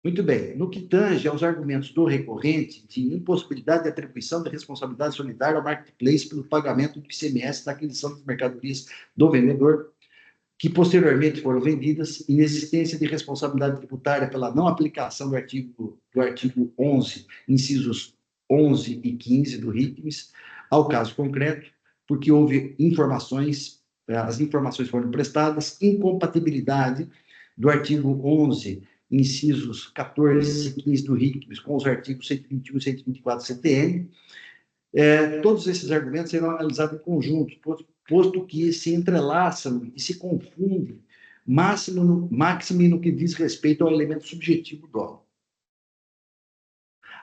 Muito bem. No que tange aos argumentos do recorrente de impossibilidade de atribuição de responsabilidade solidária ao marketplace pelo pagamento do ICMS da aquisição das mercadorias do vendedor, que posteriormente foram vendidas, inexistência de responsabilidade tributária pela não aplicação do artigo 11, incisos 11 e 15 do RICS, ao caso concreto, porque houve as informações foram prestadas, incompatibilidade do artigo 11, incisos 14 e 15 do RICS, com os artigos 121 e 124 do CTN. Todos esses argumentos serão analisados em conjunto, posto que se entrelaçam e se confundem, máximo no que diz respeito ao elemento subjetivo do dolo.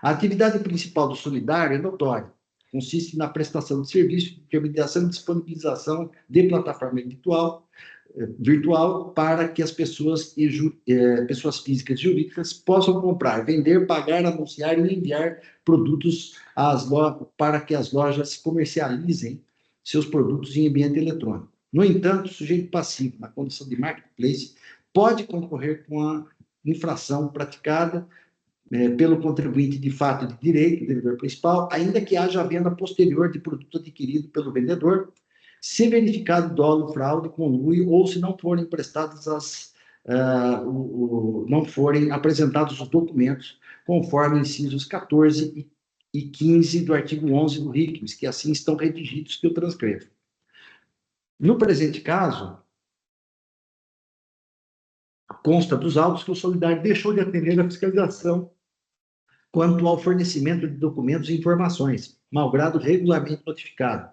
A atividade principal do solidário é notória. Consiste na prestação de serviço de intermediação e disponibilização de plataforma virtual para que as pessoas físicas e jurídicas possam comprar, vender, pagar, anunciar e enviar produtos para que as lojas comercializem seus produtos em ambiente eletrônico. No entanto, o sujeito passivo, na condição de marketplace, pode concorrer com a infração praticada pelo contribuinte de fato de direito, devedor principal, ainda que haja venda posterior de produto adquirido pelo vendedor, se verificado dolo, fraude, conluio, ou se não forem prestadas não forem apresentados os documentos conforme incisos 14 e 15 do artigo 11 do RICS, que assim estão redigidos, que eu transcrevo. No presente caso, consta dos autos que o solidário deixou de atender à fiscalização quanto ao fornecimento de documentos e informações, malgrado regularmente notificado.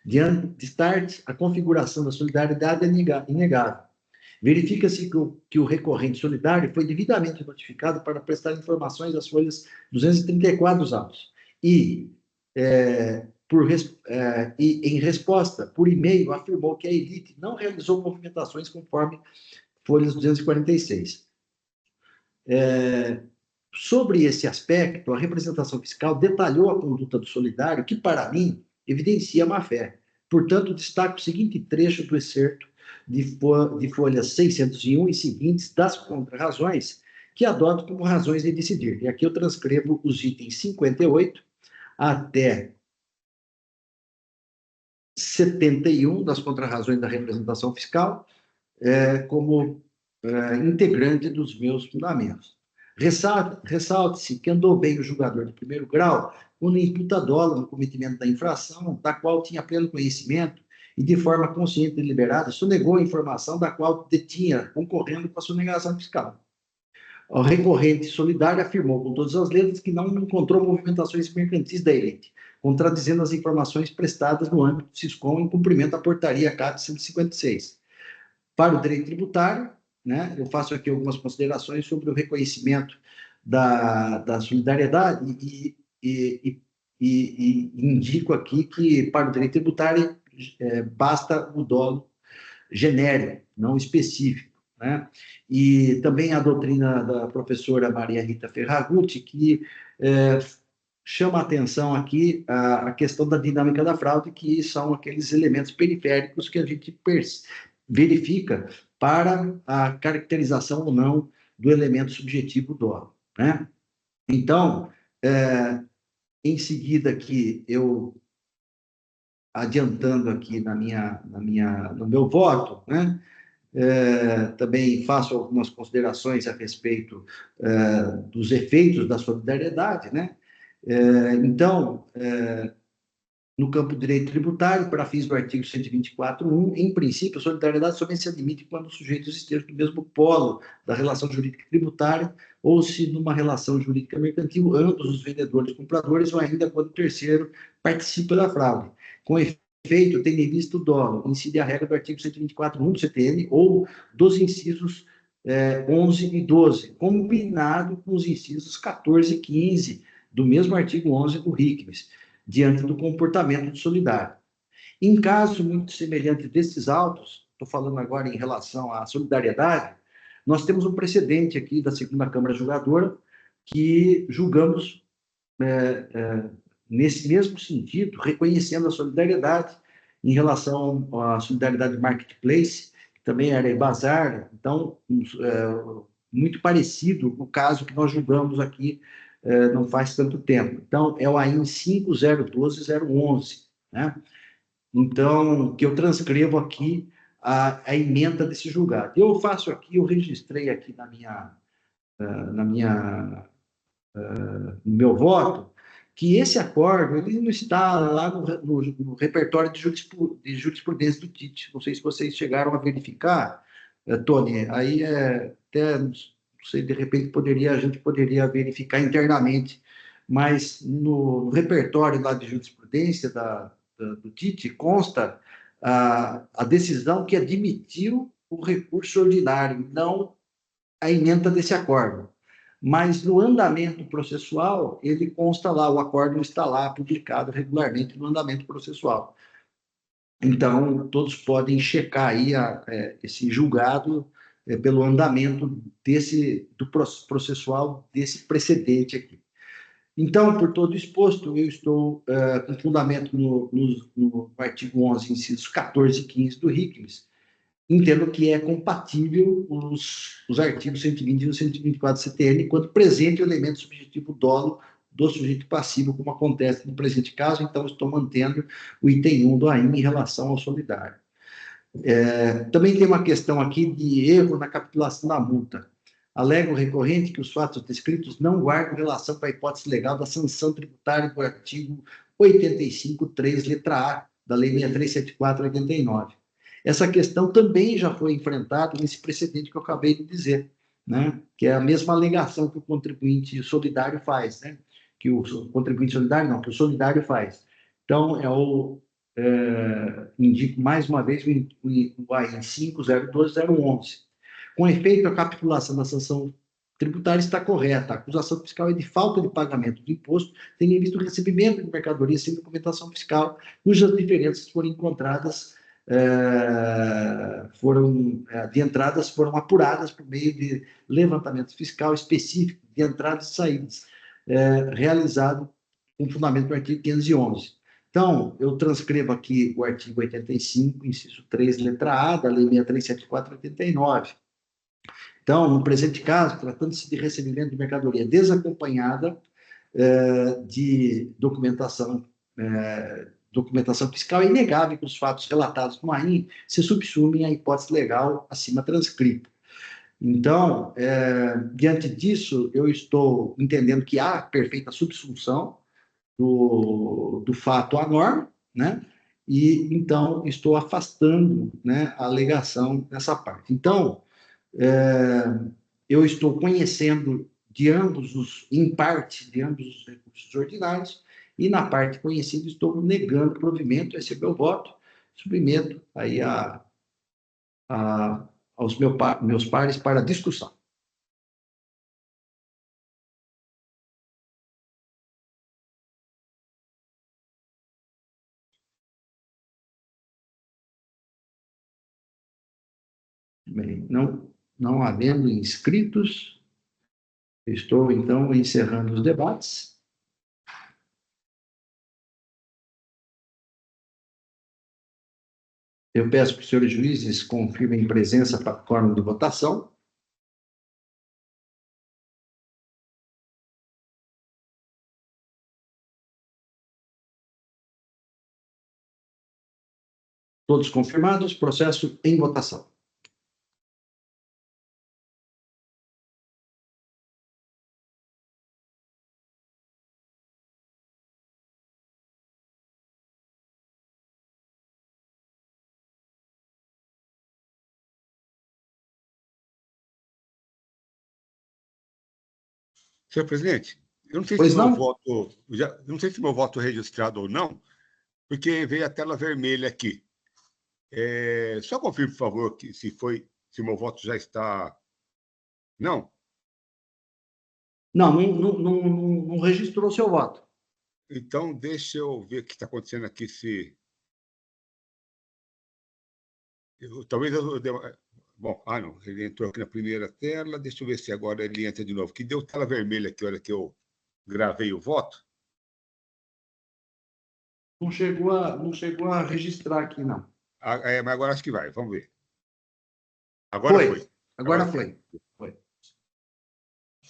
Diante de start, a configuração da solidariedade é inegável. Verifica-se que o recorrente solidário foi devidamente notificado para prestar informações às folhas 234 dos autos e, em resposta por e-mail, afirmou que a Elite não realizou movimentações conforme folhas 246. Sobre esse aspecto, a representação fiscal detalhou a conduta do solidário, que, para mim, evidencia má-fé. Portanto, destaco o seguinte trecho do excerto de folhas 601 e seguintes das contrarrazões, que adoto como razões de decidir. E aqui eu transcrevo os itens 58 até 71 das contrarrazões da representação fiscal, como integrante dos meus fundamentos. Ressalte-se que andou bem o julgador de primeiro grau quando imputa dolo no cometimento da infração, da qual tinha pleno conhecimento e, de forma consciente e deliberada, sonegou a informação da qual detinha, concorrendo com a sonegação fiscal. O recorrente solidário afirmou com todas as letras que não encontrou movimentações mercantis da Elite, contradizendo as informações prestadas no âmbito do SISCOM em cumprimento da portaria CAT 156. Para o direito tributário, eu faço aqui algumas considerações sobre o reconhecimento da solidariedade e e indico aqui que, para o direito tributário, basta o dolo genérico, não específico, né? E também a doutrina da professora Maria Rita Ferragutti, que chama a atenção aqui a questão da dinâmica da fraude, que são aqueles elementos periféricos que a gente verifica para a caracterização ou não do elemento subjetivo dolo, né? Então, em seguida aqui, eu adiantando aqui no meu voto, né? Também faço algumas considerações a respeito dos efeitos da solidariedade, né? Então, no campo do direito tributário, para fins do artigo 124.1, em princípio, a solidariedade somente se admite quando os sujeitos estejam no mesmo polo da relação jurídica tributária ou se numa relação jurídica mercantil, ambos os vendedores e compradores, ou ainda quando o terceiro participa da fraude. Com efeito, tendo em vista o dolo, incide a regra do artigo 124.1 do CTN ou dos incisos 11 e 12, combinado com os incisos 14 e 15 do mesmo artigo 11 do RICMES, diante do comportamento solidário. Em casos muito semelhantes desses autos, estou falando agora em relação à solidariedade, nós temos um precedente aqui da segunda Câmara Julgadora que julgamos nesse mesmo sentido, reconhecendo a solidariedade em relação à solidariedade marketplace, que também era Ebazar, então, muito parecido o caso que nós julgamos aqui não faz tanto tempo. Então, é o AIN 5012011, né? Então, que eu transcrevo aqui a ementa desse julgado. Eu faço aqui, eu registrei aqui no meu voto, que esse acordo ele não está lá no repertório de jurisprudência do TIT. Não sei se vocês chegaram a verificar, Tony, aí até, não sei, de repente a gente poderia verificar internamente, mas no repertório lá de jurisprudência do TIT consta a decisão que admitiu o recurso ordinário, não a ementa desse acordo. Mas no andamento processual, ele consta lá, o acordo está lá, publicado regularmente no andamento processual. Então, todos podem checar aí esse julgado pelo andamento do processual desse precedente aqui. Então, por todo exposto, eu estou com fundamento no artigo 11, incisos 14 e 15 do RICMES, entendo que é compatível os artigos 120 e 124 do CTN quando presente o elemento subjetivo dolo do sujeito passivo, como acontece no presente caso, então estou mantendo o item 1 do AIN em relação ao solidário. Também tem uma questão aqui de erro na capitulação da multa. Alega o recorrente que os fatos descritos não guardam relação com a hipótese legal da sanção tributária do artigo 85.3, letra A, da Lei 6374/89. Essa questão também já foi enfrentada nesse precedente que eu acabei de dizer, né? Que é a mesma alegação que o contribuinte solidário faz, né? Que o contribuinte solidário não, que o solidário faz. Então, indico mais uma vez o AIN 5012011. Com efeito, a capitulação da sanção tributária está correta. A acusação fiscal é de falta de pagamento do imposto, tendo em vista o recebimento de mercadoria sem documentação fiscal, cujas diferenças foram encontradas de entradas foram apuradas por meio de levantamento fiscal específico de entradas e saídas, realizado com fundamento no artigo 511. Então, eu transcrevo aqui o artigo 85, inciso 3, letra A, da Lei 6374/89. Então, no presente caso, tratando-se de recebimento de mercadoria desacompanhada de documentação fiscal, é inegável que os fatos relatados no AIN se subsumem à hipótese legal acima transcrita. Então, diante disso, eu estou entendendo que há perfeita subsunção do fato à norma, né? E, então, estou afastando, né, a alegação nessa parte. Então, eu estou conhecendo em parte, de ambos os recursos ordinários, e na parte conhecida estou negando provimento, esse é meu voto, submeto aí aos meus pares para discussão. Bem, não havendo inscritos, estou, então, encerrando os debates. Eu peço que os senhores juízes confirmem presença para a quórum de votação. Todos confirmados, processo em votação. Senhor presidente, eu não sei Pois se não? meu voto, não sei se meu voto é registrado ou não, porque veio a tela vermelha aqui. Só confirme, por favor, que se meu voto já está. Não? Não registrou seu voto. Então, deixa eu ver o que está acontecendo aqui. Talvez eu dê bom, não, ele entrou aqui na primeira tela. Deixa eu ver se agora ele entra de novo. Que deu tela vermelha aqui, hora que eu gravei o voto. Não chegou a registrar aqui, não. Mas agora acho que vai, vamos ver. Agora foi. Agora foi.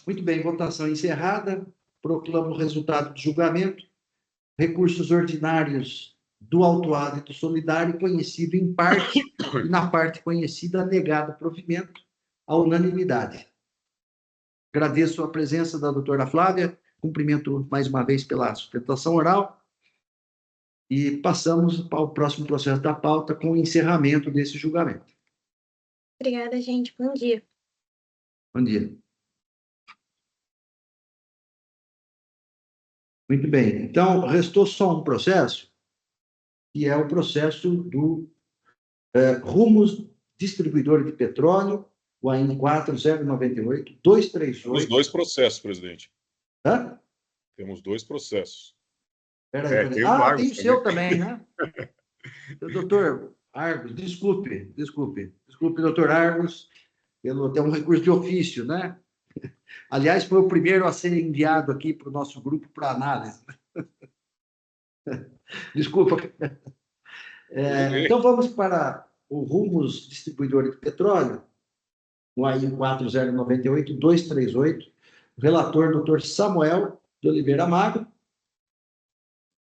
Muito bem, votação encerrada. Proclamo o resultado do julgamento. Recursos ordinários do autuado e do solidário, conhecido em parte, e na parte conhecida, negado provimento, à unanimidade. Agradeço a presença da doutora Flávia, cumprimento mais uma vez pela sustentação oral, e passamos ao próximo processo da pauta com o encerramento desse julgamento. Obrigada, gente. Bom dia. Bom dia. Muito bem. Então, restou só um processo, que é o processo do Rumos Distribuidor de Petróleo, o AIN 4098238. Temos dois processos, presidente. Hã? Temos dois processos. Peraí. Tem o Argos tem o seu também, né? Doutor Argos, desculpe, doutor Argos, tem um recurso de ofício, né? Aliás, foi o primeiro a ser enviado aqui para o nosso grupo para análise. Desculpa. Então, vamos para o Rumos Distribuidor de Petróleo, o AIN 4098238, relator doutor Samuel de Oliveira Magro.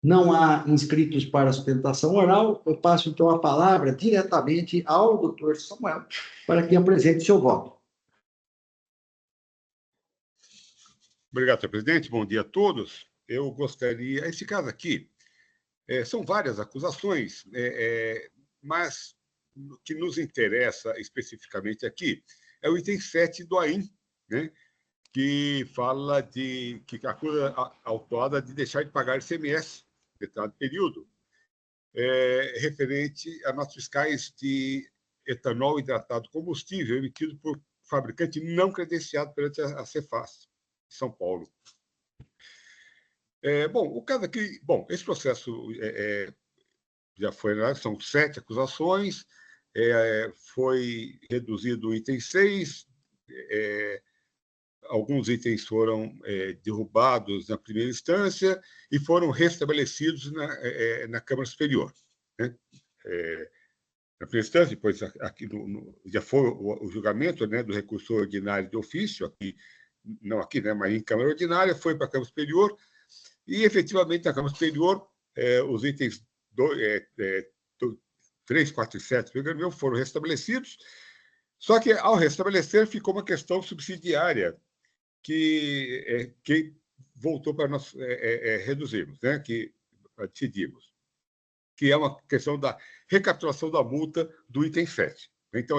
Não há inscritos para a sustentação oral. Eu passo, então, a palavra diretamente ao doutor Samuel para que apresente seu voto. Obrigado, senhor presidente. Bom dia a todos. Eu gostaria... Esse caso aqui, são várias acusações, mas o que nos interessa especificamente aqui é o item 7 do AIN, né, que fala que acusa a autuada de deixar de pagar ICMS em determinado período, referente a notas fiscais de etanol hidratado combustível emitido por fabricante não credenciado perante a Cefaz, de São Paulo. O caso aqui... Bom, esse processo já foi... São 7 acusações, foi reduzido o item 6, alguns itens foram derrubados na primeira instância e foram restabelecidos na Câmara Superior, né? Na primeira instância, depois aqui já foi o julgamento, né, do recurso ordinário de ofício, aqui, não aqui, né, mas em Câmara Ordinária, foi para a Câmara Superior, e efetivamente na Câmara Superior os itens 3, 4 e 7 foram restabelecidos, só que ao restabelecer ficou uma questão subsidiária que voltou para nós reduzirmos, né, que decidimos, que é uma questão da recapitulação da multa do item 7. Então,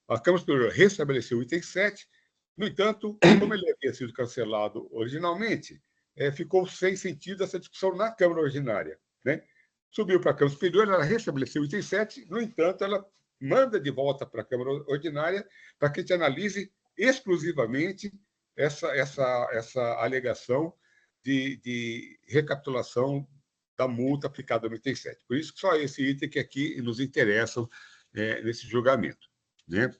a Câmara Superior restabeleceu o item 7, no entanto, como ele havia sido cancelado originalmente, ficou sem sentido essa discussão na Câmara Ordinária, né? Subiu para a Câmara Superior, ela restabeleceu o item 7, no entanto, ela manda de volta para a Câmara Ordinária para que a gente analise exclusivamente essa alegação de recapitulação da multa aplicada no item 7. Por isso que só esse item que aqui nos interessa nesse julgamento. né?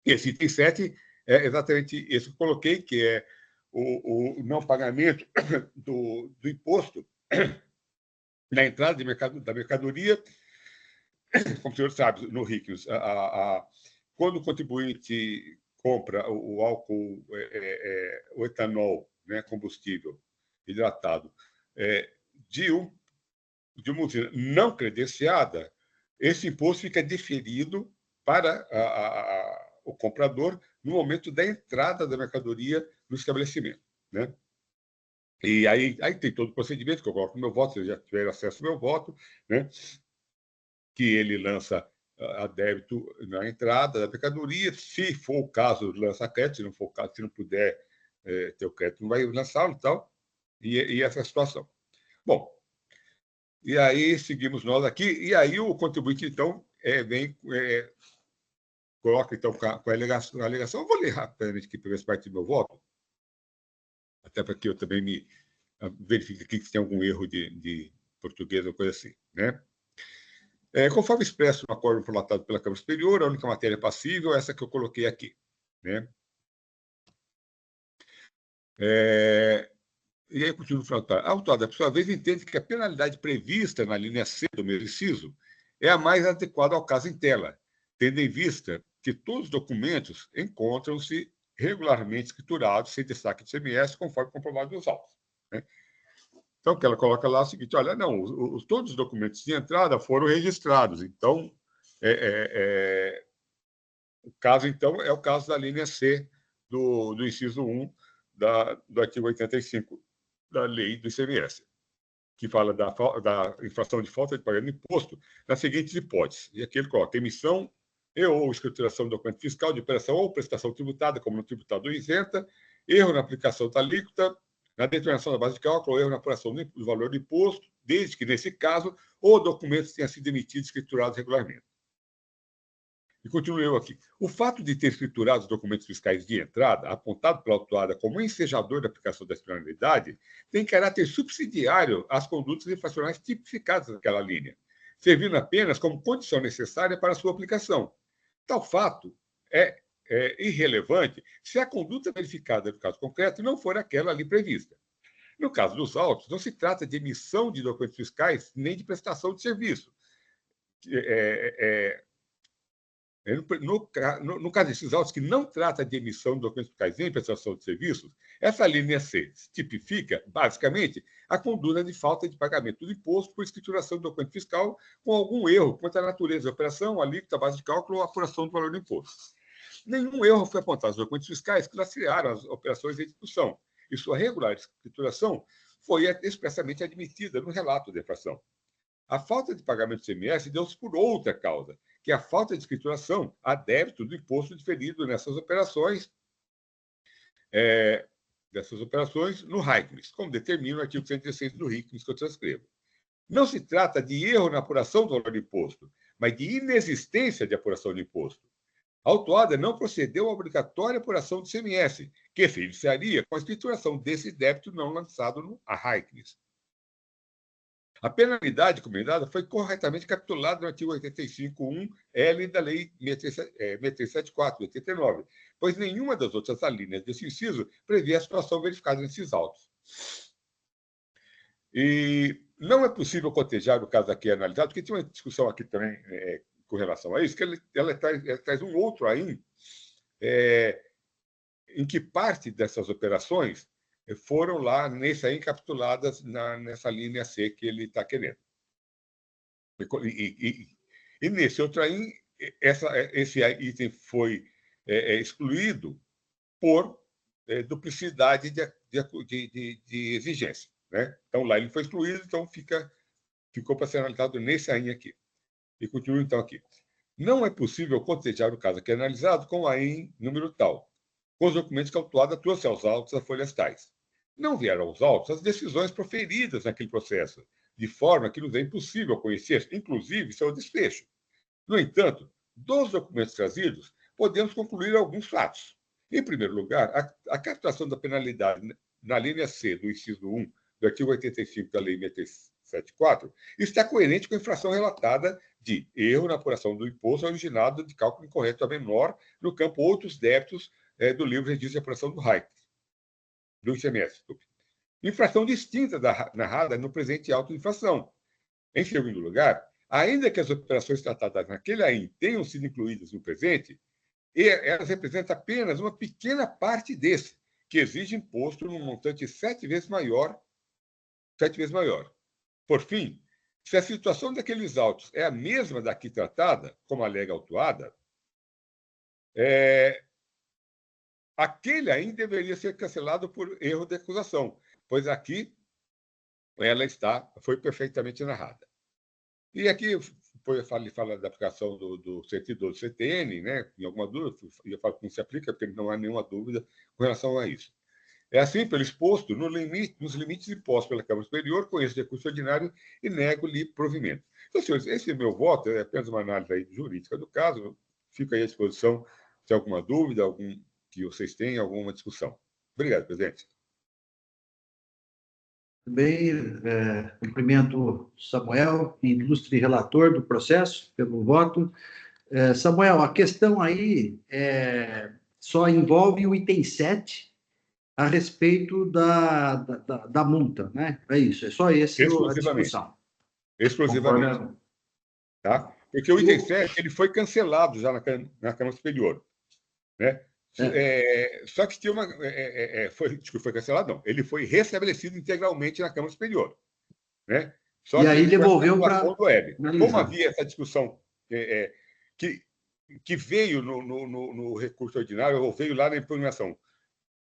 Esse item 7 é exatamente esse que eu coloquei, que é o não pagamento do imposto na entrada da mercadoria. Como o senhor sabe, no RICNUS, quando o contribuinte compra o álcool, o etanol, né, combustível hidratado, de uma usina não credenciada, esse imposto fica deferido para o comprador no momento da entrada da mercadoria no estabelecimento, né? E aí tem todo o procedimento que eu coloco no meu voto, vocês já tiveram acesso ao meu voto, né? Que ele lança a débito na entrada da mercadoria, se for o caso, lança crédito, se não for o caso, se não puder ter o crédito, não vai lançá-lo e tal, e essa é a situação. Bom, e aí seguimos nós aqui, e aí o contribuinte, então, vem, coloca, então, com a alegação. Eu vou ler rapidamente aqui para ver se parte do meu voto, até para que eu também me verifique aqui se tem algum erro de português ou coisa assim, né? Conforme expresso no acordo formatado pela Câmara Superior, a única matéria passível é essa que eu coloquei aqui, né? E aí, continuo falando. A autuada, por sua vez, entende que a penalidade prevista na linha C do mesmo inciso é a mais adequada ao caso em tela, tendo em vista que todos os documentos encontram-se regularmente escriturados, sem destaque de CMS, conforme comprovado nos autos, né? Então, o que ela coloca lá é o seguinte: olha, não, todos os documentos de entrada foram registrados. Então, o caso, então, é o caso da linha C do inciso 1 do artigo 85 da lei do ICMS, que fala da infração de falta de pagamento de imposto nas seguintes hipóteses. E aqui ele coloca: emissão ou escrituração do documento fiscal de operação ou prestação tributada, como no tributado isenta, erro na aplicação da alíquota, na determinação da base de cálculo, ou erro na apuração do valor do imposto, desde que, nesse caso, o documento tenha sido emitido e escriturado regularmente. E continuo eu aqui. O fato de ter escriturado os documentos fiscais de entrada, apontado pela autuada como ensejador da aplicação da penalidade, tem caráter subsidiário às condutas infracionais tipificadas naquela linha, servindo apenas como condição necessária para a sua aplicação. Tal fato é irrelevante se a conduta verificada no caso concreto não for aquela ali prevista. No caso dos autos, não se trata de emissão de documentos fiscais nem de prestação de serviço. No caso desses autos, que não trata de emissão de documentos fiscais nem prestação de serviços, essa linha C tipifica, basicamente, a conduta de falta de pagamento do imposto por escrituração do documento fiscal com algum erro quanto à natureza da operação, alíquota, base de cálculo ou apuração do valor do imposto. Nenhum erro foi apontado nos documentos fiscais que lastrearam as operações de execução, e sua regular escrituração foi expressamente admitida no relato da infração. A falta de pagamento do ICMS deu-se por outra causa, que é a falta de escrituração a débito do imposto diferido nessas operações no RICNUS, como determina o artigo 116 do RICNUS que eu transcrevo. Não se trata de erro na apuração do valor do imposto, mas de inexistência de apuração de imposto. A autuada não procedeu à obrigatória apuração do ICMS, que se iniciaria com a escrituração desse débito não lançado no RICNUS. A penalidade combinada foi corretamente capitulada no artigo 85.1L da Lei 6374, de 89, pois nenhuma das outras alíneas desse inciso previa a situação verificada nesses autos. E não é possível cotejar o caso aqui analisado, porque tinha uma discussão aqui também com relação a isso, que ela traz um outro aí, em que parte dessas operações foram lá nesse aí encapsuladas nessa linha C que ele está querendo. E nesse outro aí, esse item foi excluído por duplicidade de exigência, né? Então, lá ele foi excluído, então ficou para ser analisado nesse aí aqui. E continua, então, aqui. Não é possível cotejar o caso aqui analisado com o AIN número tal, com os documentos que a autuada trouxe aos autos das folhas tais. Não vieram aos autos as decisões proferidas naquele processo, de forma que nos é impossível conhecer, inclusive, seu desfecho. No entanto, dos documentos trazidos, podemos concluir alguns fatos. Em primeiro lugar, a captação da penalidade na linha C do inciso 1 do artigo 85 da Lei 74, está coerente com a infração relatada de erro na apuração do imposto originado de cálculo incorreto a menor no campo outros débitos do livro de registro de apuração do RAIC, do ICMS. Infração distinta da narrada no presente auto de infração. Em segundo lugar, ainda que as operações tratadas naquele AIM tenham sido incluídas no presente, elas representam apenas uma pequena parte desse, que exige imposto num montante 7 vezes maior. Por fim, se a situação daqueles autos é a mesma da aqui tratada, como alega a autuada, aquele AIM deveria ser cancelado por erro de acusação, pois aqui ela foi perfeitamente narrada. E aqui fala da aplicação do 112 CTN, né? Em alguma dúvida, eu falo que não se aplica, porque não há nenhuma dúvida com relação a isso. É assim, pelo exposto, nos limites impostos pela Câmara Superior, conheço o recurso ordinário e nego-lhe provimento. Então, senhores, esse meu voto é apenas uma análise aí jurídica do caso. Fico aí à disposição se há alguma dúvida, que vocês tenham, alguma discussão. Obrigado, presidente. Também cumprimento Samuel, ilustre relator do processo, pelo voto. Samuel, a questão aí só envolve o item 7 a respeito da multa, né? É isso, é só esse a discussão. Exclusivamente. Tá? Porque o item 7 ele foi cancelado já na Câmara Superior. Né? Só que tinha uma. Foi cancelado, não. Ele foi restabelecido integralmente na Câmara Superior. Né? Só e aí devolveu para. Como havia essa discussão que veio no recurso ordinário, ou veio lá na impugnação,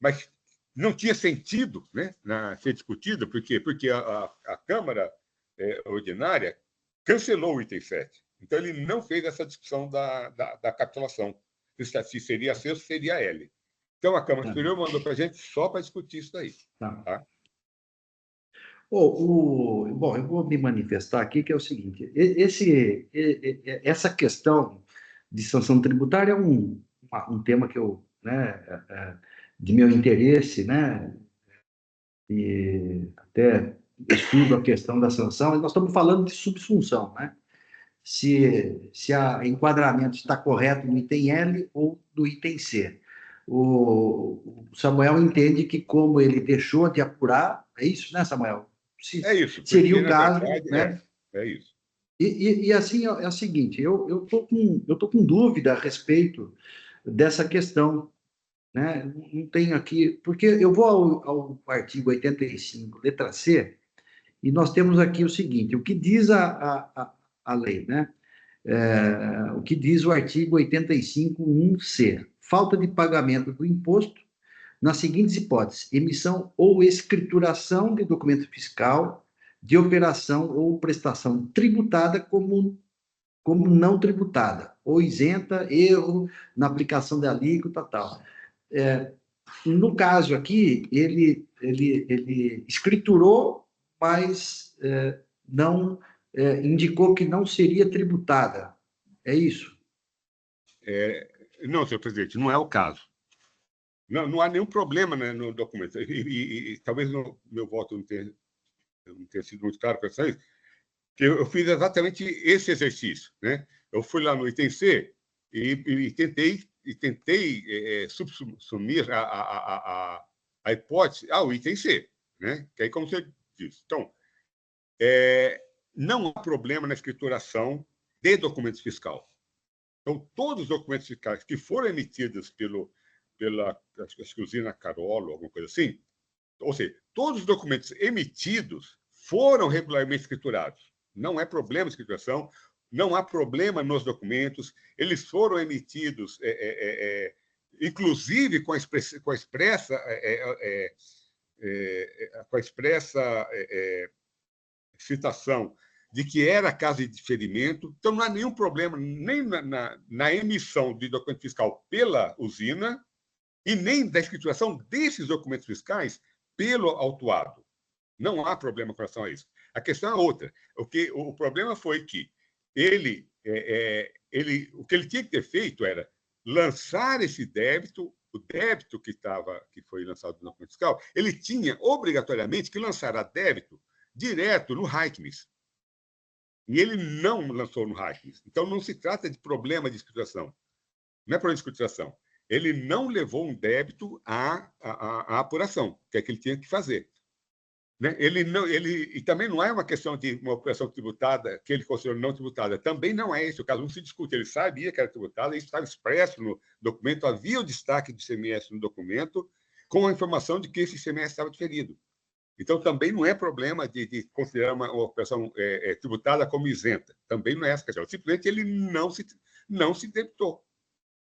mas não tinha sentido, né, ser discutida, porque a Câmara ordinária cancelou o item 7. Então, ele não fez essa discussão da capitulação. Se seria C ou se seria L. Então, a Câmara Superior mandou para a gente só para discutir isso daí. Tá? Bom, eu vou me manifestar aqui, que é o seguinte: essa questão de sanção tributária é um tema que eu, de meu interesse, né, e até estudo a questão da sanção, e nós estamos falando de subsunção, né? Se o enquadramento está correto no item L ou no item C. O Samuel entende que, como ele deixou de apurar, é isso, né, Samuel? É isso. Seria o caso, verdade, né? É isso. E assim, é o seguinte, eu tô com dúvida a respeito dessa questão, né? Não tenho aqui, porque eu vou ao artigo 85, letra C, e nós temos aqui o seguinte: o que diz a lei, né? O que diz o artigo 85.1c: falta de pagamento do imposto nas seguintes hipóteses: emissão ou escrituração de documento fiscal de operação ou prestação tributada como não tributada, ou isenta, erro na aplicação da alíquota, tal. No caso aqui, ele escriturou, mas não indicou que não seria tributada. É isso? Não, senhor presidente, não é o caso. Não há nenhum problema, né, no documento. E talvez meu voto não tenha sido muito claro com isso, que eu fiz exatamente esse exercício. Né? Eu fui lá no item C e tentei subsumir a hipótese ao item C. Né? Que aí, como você disse. Então, não há problema na escrituração de documentos fiscais. Então, todos os documentos fiscais que foram emitidos pela usina Carolo, alguma coisa assim, ou seja, todos os documentos emitidos foram regularmente escriturados. Não é problema de escrituração, não há problema nos documentos, eles foram emitidos, inclusive com a expressa citação de que era caso de diferimento. Então, não há nenhum problema nem na emissão de documento fiscal pela usina e nem da escrituração desses documentos fiscais pelo autuado. Não há problema com relação a isso. A questão é outra. O problema foi que o que ele tinha que ter feito era lançar esse débito, o débito que foi lançado no documento fiscal, ele tinha obrigatoriamente que lançar a débito direto no Hackmes. E ele não lançou no Hackmes. Então, não se trata de problema de escrituração. Não é problema de escrituração. Ele não levou um débito à apuração, que é que ele tinha que fazer. Né? E também não é uma questão de uma operação tributada que ele considerou não tributada. Também não é esse o caso. Não se discute. Ele sabia que era tributada, isso estava expresso no documento, havia o destaque do ICMS no documento, com a informação de que esse ICMS estava diferido. Então, também não é problema de considerar uma operação tributada como isenta. Também não é essa a questão. Simplesmente ele não se debitou.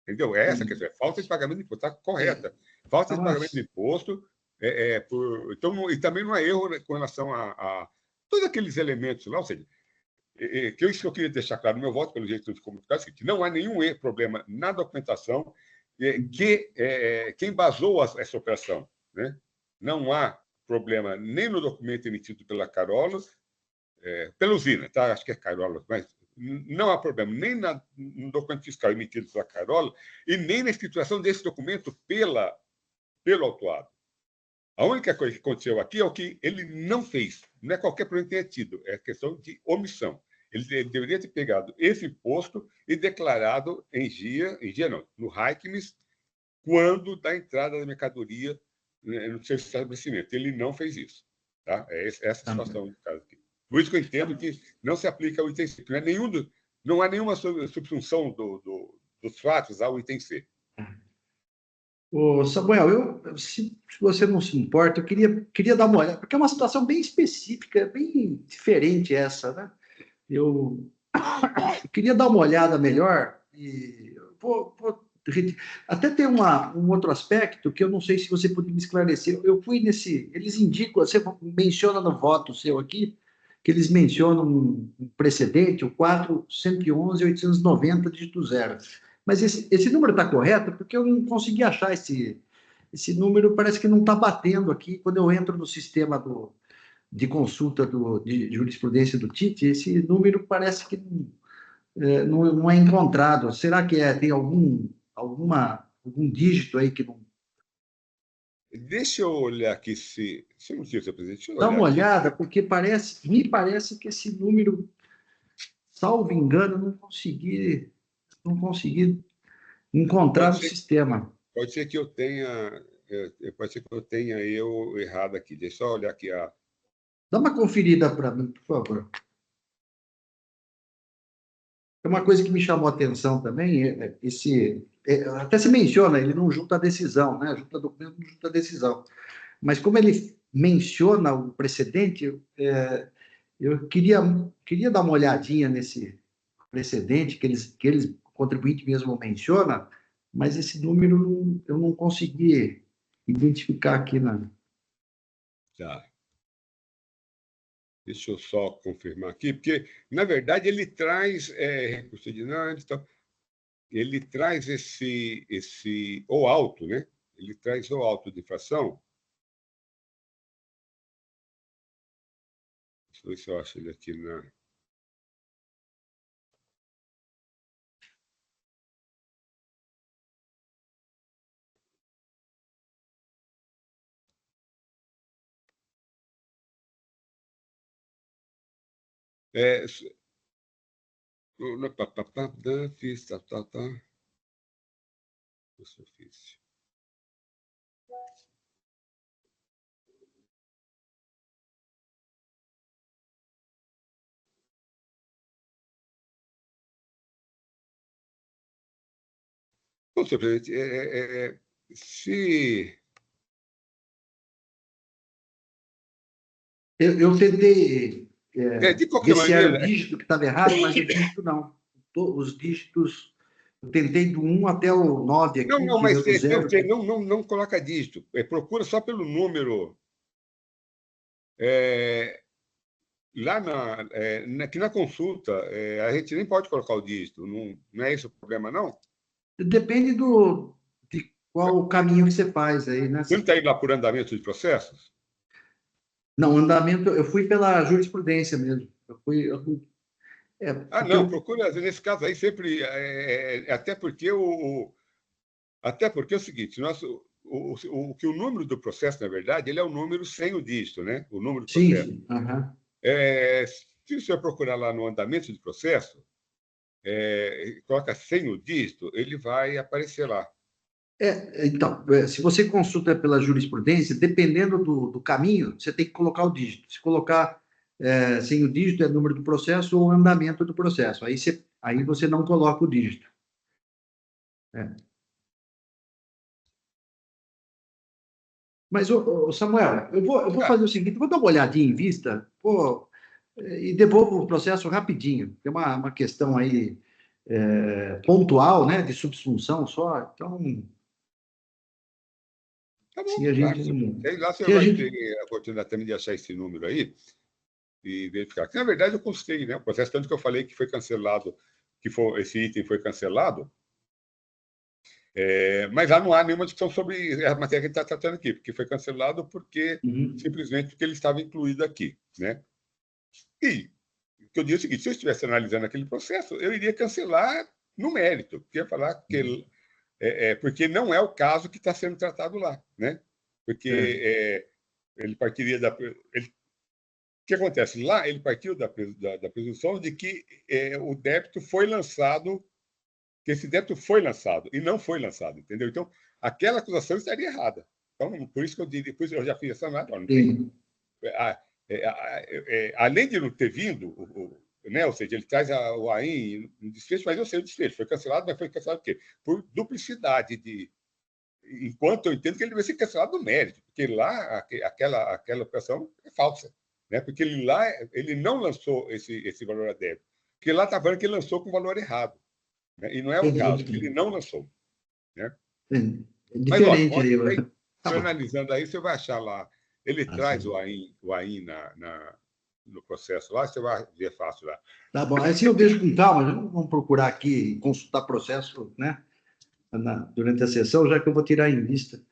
Entendeu? É essa a questão. É falta de pagamento de imposto. Está correta. Falta de pagamento de imposto. Então, e também não há erro com relação a todos aqueles elementos lá. Ou seja, isso que eu queria deixar claro no meu voto, pelo jeito de comunicar, que não há nenhum problema na documentação que embasou essa operação. Né? Não há problema nem no documento emitido pela Carola, pela usina, tá? Acho que é Carola, mas não há problema nem no documento fiscal emitido pela Carola e nem na escrituração desse documento pelo autuado. A única coisa que aconteceu aqui é o que ele não fez. Não é qualquer problema que tenha tido, é questão de omissão. Ele deveria ter pegado esse imposto e declarado no Hackmes, quando da entrada da mercadoria no seu estabelecimento. Ele não fez isso. Tá? É essa a situação do caso aqui. Por isso que eu entendo que não se aplica ao item C. Não há nenhuma subsunção dos fatos ao item C. Ô, Samuel, se você não se importa, eu queria dar uma olhada, porque é uma situação bem específica, bem diferente essa, né? Eu queria dar uma olhada melhor e até tem um outro aspecto que eu não sei se você poderia me esclarecer. Eu fui eles indicam, você menciona no voto seu aqui, que eles mencionam um precedente, o 4.111.890, dígito 0. Mas esse número está correto? Porque eu não consegui achar esse número, parece que não está batendo aqui. Quando eu entro no sistema de consulta de jurisprudência do TIT, esse número parece que não é encontrado. Será que tem algum dígito aí que não... Deixa eu olhar aqui se não tinha, seu presidente. Dá uma olhada, porque me parece que esse número, salvo engano, não consegui encontrar no sistema. Pode ser que eu tenha eu errado aqui. Deixa eu olhar aqui Dá uma conferida para mim, por favor. É uma coisa que me chamou a atenção também, até se menciona, ele não junta a decisão, né? Junta documento, não junta a decisão. Mas como ele menciona o precedente, eu queria dar uma olhadinha nesse precedente que eles o contribuinte mesmo menciona, mas esse número eu não consegui identificar aqui na... Tá. Deixa eu só confirmar aqui, porque, na verdade, ele traz recurso de então, ele traz o auto, né? Ele traz o auto de infração. Deixa eu ver se eu acho ele aqui na... Fiz, tá. Isso eu fiz. Bom, senhor presidente, se... Eu tentei de qualquer ver se era o maneira... dígito que estava errado, mas o dígito não. Os dígitos, eu tentei do 1 até o 9 aqui. Não, mas do 0. não coloca dígito. Procura só pelo número. Lá aqui na consulta, a gente nem pode colocar o dígito. Não é esse o problema, não? Depende de qual o caminho que você faz aí, né? Você não está indo lá por andamento de processos? Não, andamento, eu fui pela jurisprudência mesmo. Não, procura, nesse caso aí, sempre. Até porque é o seguinte: o número do processo, na verdade, ele é o número sem o dígito, né? O número do Sim, processo. sim. Uhum. Se você procurar lá no andamento do processo, coloca sem o dígito, ele vai aparecer lá. Então, se você consulta pela jurisprudência, dependendo do caminho, você tem que colocar o dígito. Se colocar sem o dígito, é número do processo ou andamento do processo. Aí você não coloca o dígito. Mas, Samuel, eu vou fazer o seguinte, vou dar uma olhadinha em vista, e devolvo o processo rapidinho. Tem uma questão aí pontual, né, de subsunção só. Então, Tá bom, se a gente... Sei lá se se a vai gente... ter a oportunidade também de achar esse número aí e verificar. Que, na verdade, eu consultei, né? O processo, tanto que eu falei que foi cancelado, esse item foi cancelado, mas lá não há nenhuma discussão sobre a matéria que a gente está tratando aqui, porque foi cancelado simplesmente porque ele estava incluído aqui, né? E o que eu digo é o seguinte, se eu estivesse analisando aquele processo, eu iria cancelar no mérito, porque ia falar que porque não é o caso que está sendo tratado lá, né? Porque ele partiria da... O que acontece? Lá ele partiu da presunção de que o débito foi lançado, que esse débito foi lançado e não foi lançado, entendeu? Então, aquela acusação estaria errada. Então, por isso que eu digo, depois eu já fiz essa análise. Não tem, além de não ter vindo, né? Ou seja, ele traz o AIN no desfecho, mas eu sei o desfecho. Foi cancelado, mas foi cancelado por quê? Por duplicidade de... Enquanto eu entendo que ele deve ser cancelado no mérito, porque lá aquela operação é falsa, né? Porque ele não lançou esse valor a débito, porque lá está falando que ele lançou com valor errado, né? E não é o caso, ele não lançou, né? É Mas, ó, diferente aí. Tá bom. analisando aí, você vai achar lá, ele traz sim. o AIN no processo lá, você vai ver fácil lá. Tá bom. Assim eu vejo com calma, vamos procurar aqui consultar processo, né? Durante a sessão, já que eu vou tirar em vista.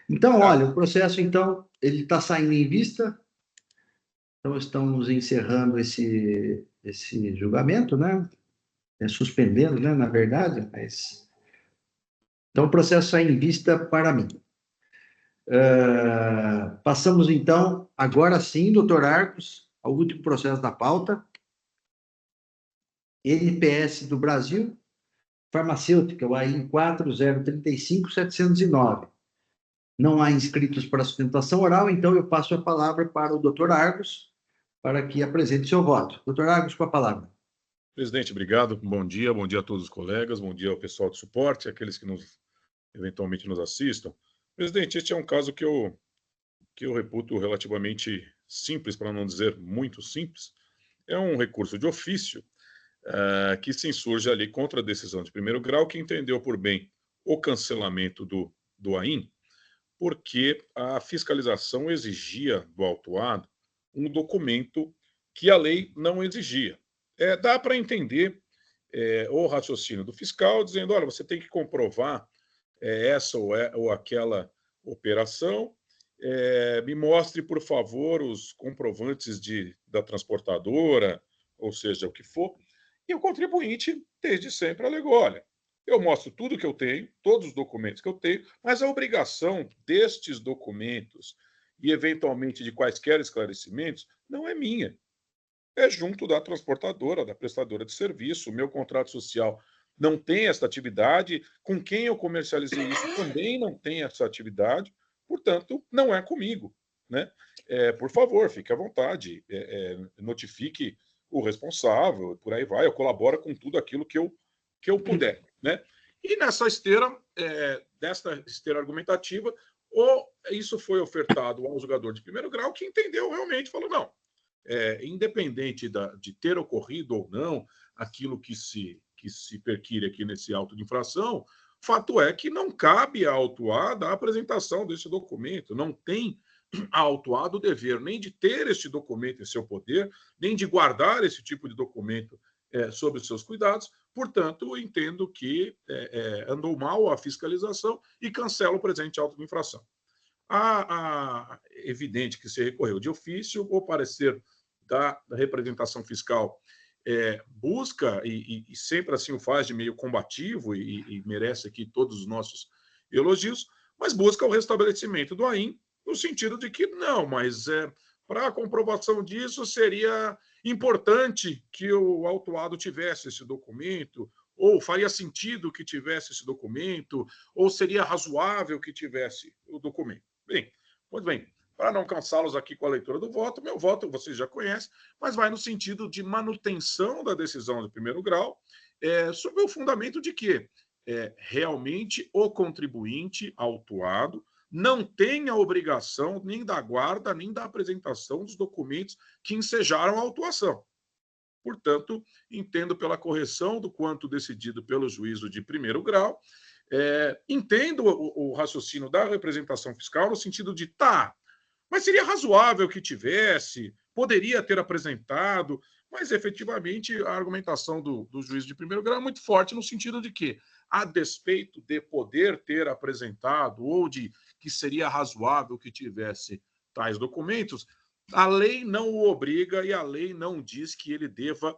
Então, olha, o processo, então, ele está saindo em vista. Então, estamos encerrando esse julgamento, né? Suspendendo, né? Na verdade, mas... Então, o processo sai em vista para mim. Passamos, então, agora sim, doutor Arcos, ao último processo da pauta. NPS do Brasil, farmacêutica, o AIN 4035709. Não há inscritos para sustentação oral, então eu passo a palavra para o doutor Argos, para que apresente seu voto. Doutor Argos, com a palavra. Presidente, obrigado. Bom dia a todos os colegas, bom dia ao pessoal de suporte, aqueles que eventualmente nos assistam. Presidente, este é um caso que eu reputo relativamente simples, para não dizer muito simples. É um recurso de ofício que se insurge ali contra a decisão de primeiro grau, que entendeu por bem o cancelamento do AIN, porque a fiscalização exigia do autuado um documento que a lei não exigia. Dá para entender o raciocínio do fiscal, dizendo, olha, você tem que comprovar essa ou aquela operação, me mostre, por favor, os comprovantes da transportadora, ou seja, o que for, e o contribuinte, desde sempre, alegou, olha, eu mostro tudo que eu tenho, todos os documentos que eu tenho, mas a obrigação destes documentos e, eventualmente, de quaisquer esclarecimentos, não é minha. É junto da transportadora, da prestadora de serviço. O meu contrato social não tem essa atividade, com quem eu comercializei isso também não tem essa atividade, portanto, não é comigo, né? Por favor, fique à vontade, notifique o responsável, por aí vai, eu colaboro com tudo aquilo que eu puder, né? E nessa esteira, desta esteira argumentativa, isso foi ofertado ao julgador de primeiro grau, que entendeu realmente, falou, não, independente de ter ocorrido ou não aquilo que se perquire aqui nesse auto de infração, fato é que não cabe à autuada a apresentação desse documento, não tem a autuada o dever nem de ter este documento em seu poder, nem de guardar esse tipo de documento sob os seus cuidados, portanto, entendo que andou mal a fiscalização e cancela o presente auto de infração. Evidente que se recorreu de ofício, o parecer da representação fiscal busca, e sempre assim o faz de meio combativo, e merece aqui todos os nossos elogios, mas busca o restabelecimento do AIM, no sentido de que não, mas para a comprovação disso seria importante que o autuado tivesse esse documento, ou faria sentido que tivesse esse documento, ou seria razoável que tivesse o documento. Bem, muito bem. Para não cansá-los aqui com a leitura do voto, meu voto vocês já conhecem, mas vai no sentido de manutenção da decisão de primeiro grau, sob o fundamento de que realmente o contribuinte autuado não tem a obrigação nem da guarda, nem da apresentação dos documentos que ensejaram a autuação. Portanto, entendo pela correção do quanto decidido pelo juízo de primeiro grau, entendo o raciocínio da representação fiscal no sentido de, mas seria razoável que tivesse, poderia ter apresentado, mas efetivamente a argumentação do juiz de primeiro grau é muito forte no sentido de que, a despeito de poder ter apresentado ou de que seria razoável que tivesse tais documentos, a lei não o obriga e a lei não diz que ele deva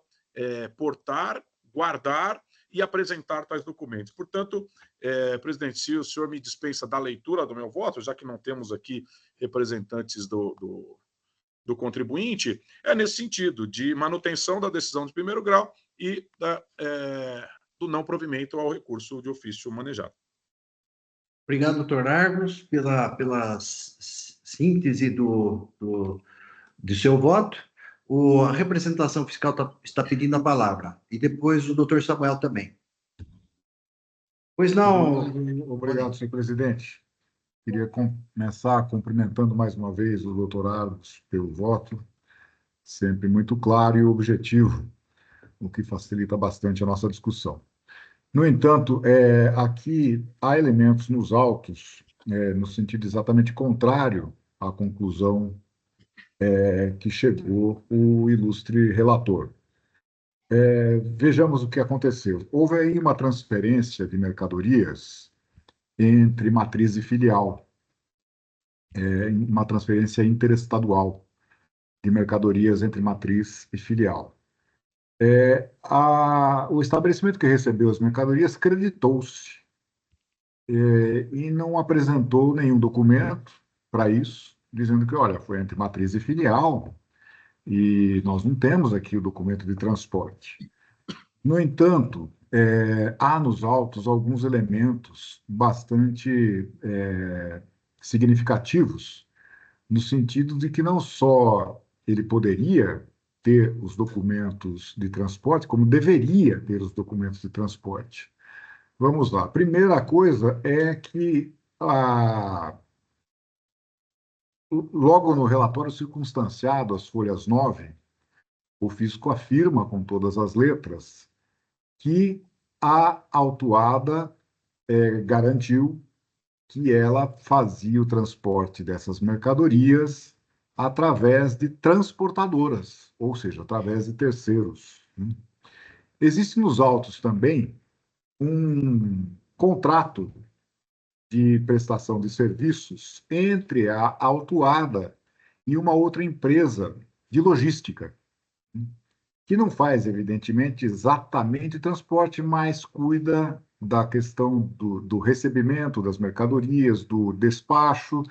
portar, guardar e apresentar tais documentos. Portanto, presidente, se o senhor me dispensa da leitura do meu voto, já que não temos aqui representantes do contribuinte, é nesse sentido, de manutenção da decisão de primeiro grau e do não provimento ao recurso de ofício manejado. Obrigado, doutor Argos, pela síntese de seu voto. A representação fiscal está pedindo a palavra. E depois o doutor Samuel também. Pois não. Obrigado, senhor presidente. Queria começar cumprimentando mais uma vez o doutor Argos pelo voto, sempre muito claro e objetivo, o que facilita bastante a nossa discussão. No entanto, aqui há elementos nos autos, no sentido exatamente contrário à conclusão que chegou o ilustre relator. Vejamos o que aconteceu. Houve aí uma transferência de mercadorias entre matriz e filial, uma transferência interestadual de mercadorias entre matriz e filial. O estabelecimento que recebeu as mercadorias creditou-se e não apresentou nenhum documento para isso, dizendo que, olha, foi entre matriz e filial e nós não temos aqui o documento de transporte. No entanto, há nos autos alguns elementos bastante significativos, no sentido de que não só ele poderia ter os documentos de transporte, como deveria ter os documentos de transporte. Vamos lá. A primeira coisa é que, logo no relatório circunstanciado, as folhas 9, o fisco afirma com todas as letras que a autuada garantiu que ela fazia o transporte dessas mercadorias através de transportadoras, ou seja, através de terceiros. Existe nos autos também um contrato de prestação de serviços entre a autuada e uma outra empresa de logística, que não faz, evidentemente, exatamente transporte, mas cuida da questão do recebimento das mercadorias, do despacho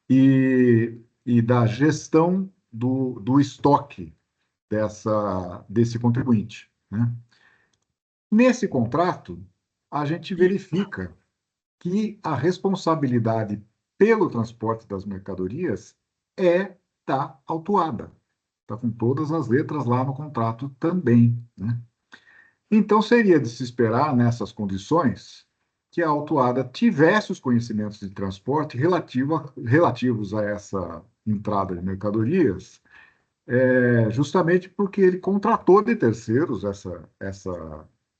e da gestão do estoque desse contribuinte, né? Nesse contrato, a gente verifica que a responsabilidade pelo transporte das mercadorias é da autuada. Está com todas as letras lá no contrato também, né? Então, seria de se esperar, nessas condições, que a autuada tivesse os conhecimentos de transporte relativos a essa entrada de mercadorias, justamente porque ele contratou de terceiros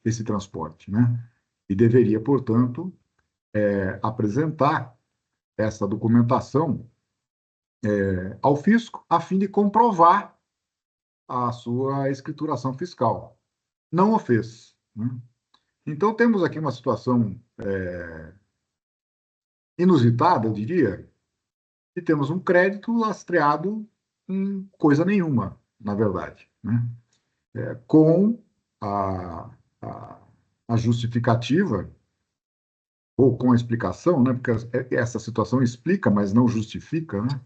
esse transporte, né? E deveria, portanto, apresentar essa documentação ao fisco, a fim de comprovar a sua escrituração fiscal. Não o fez, né? Então, temos aqui uma situação inusitada, eu diria, e temos um crédito lastreado em coisa nenhuma, na verdade, né? Com a justificativa ou com a explicação, né, porque essa situação explica, mas não justifica, né,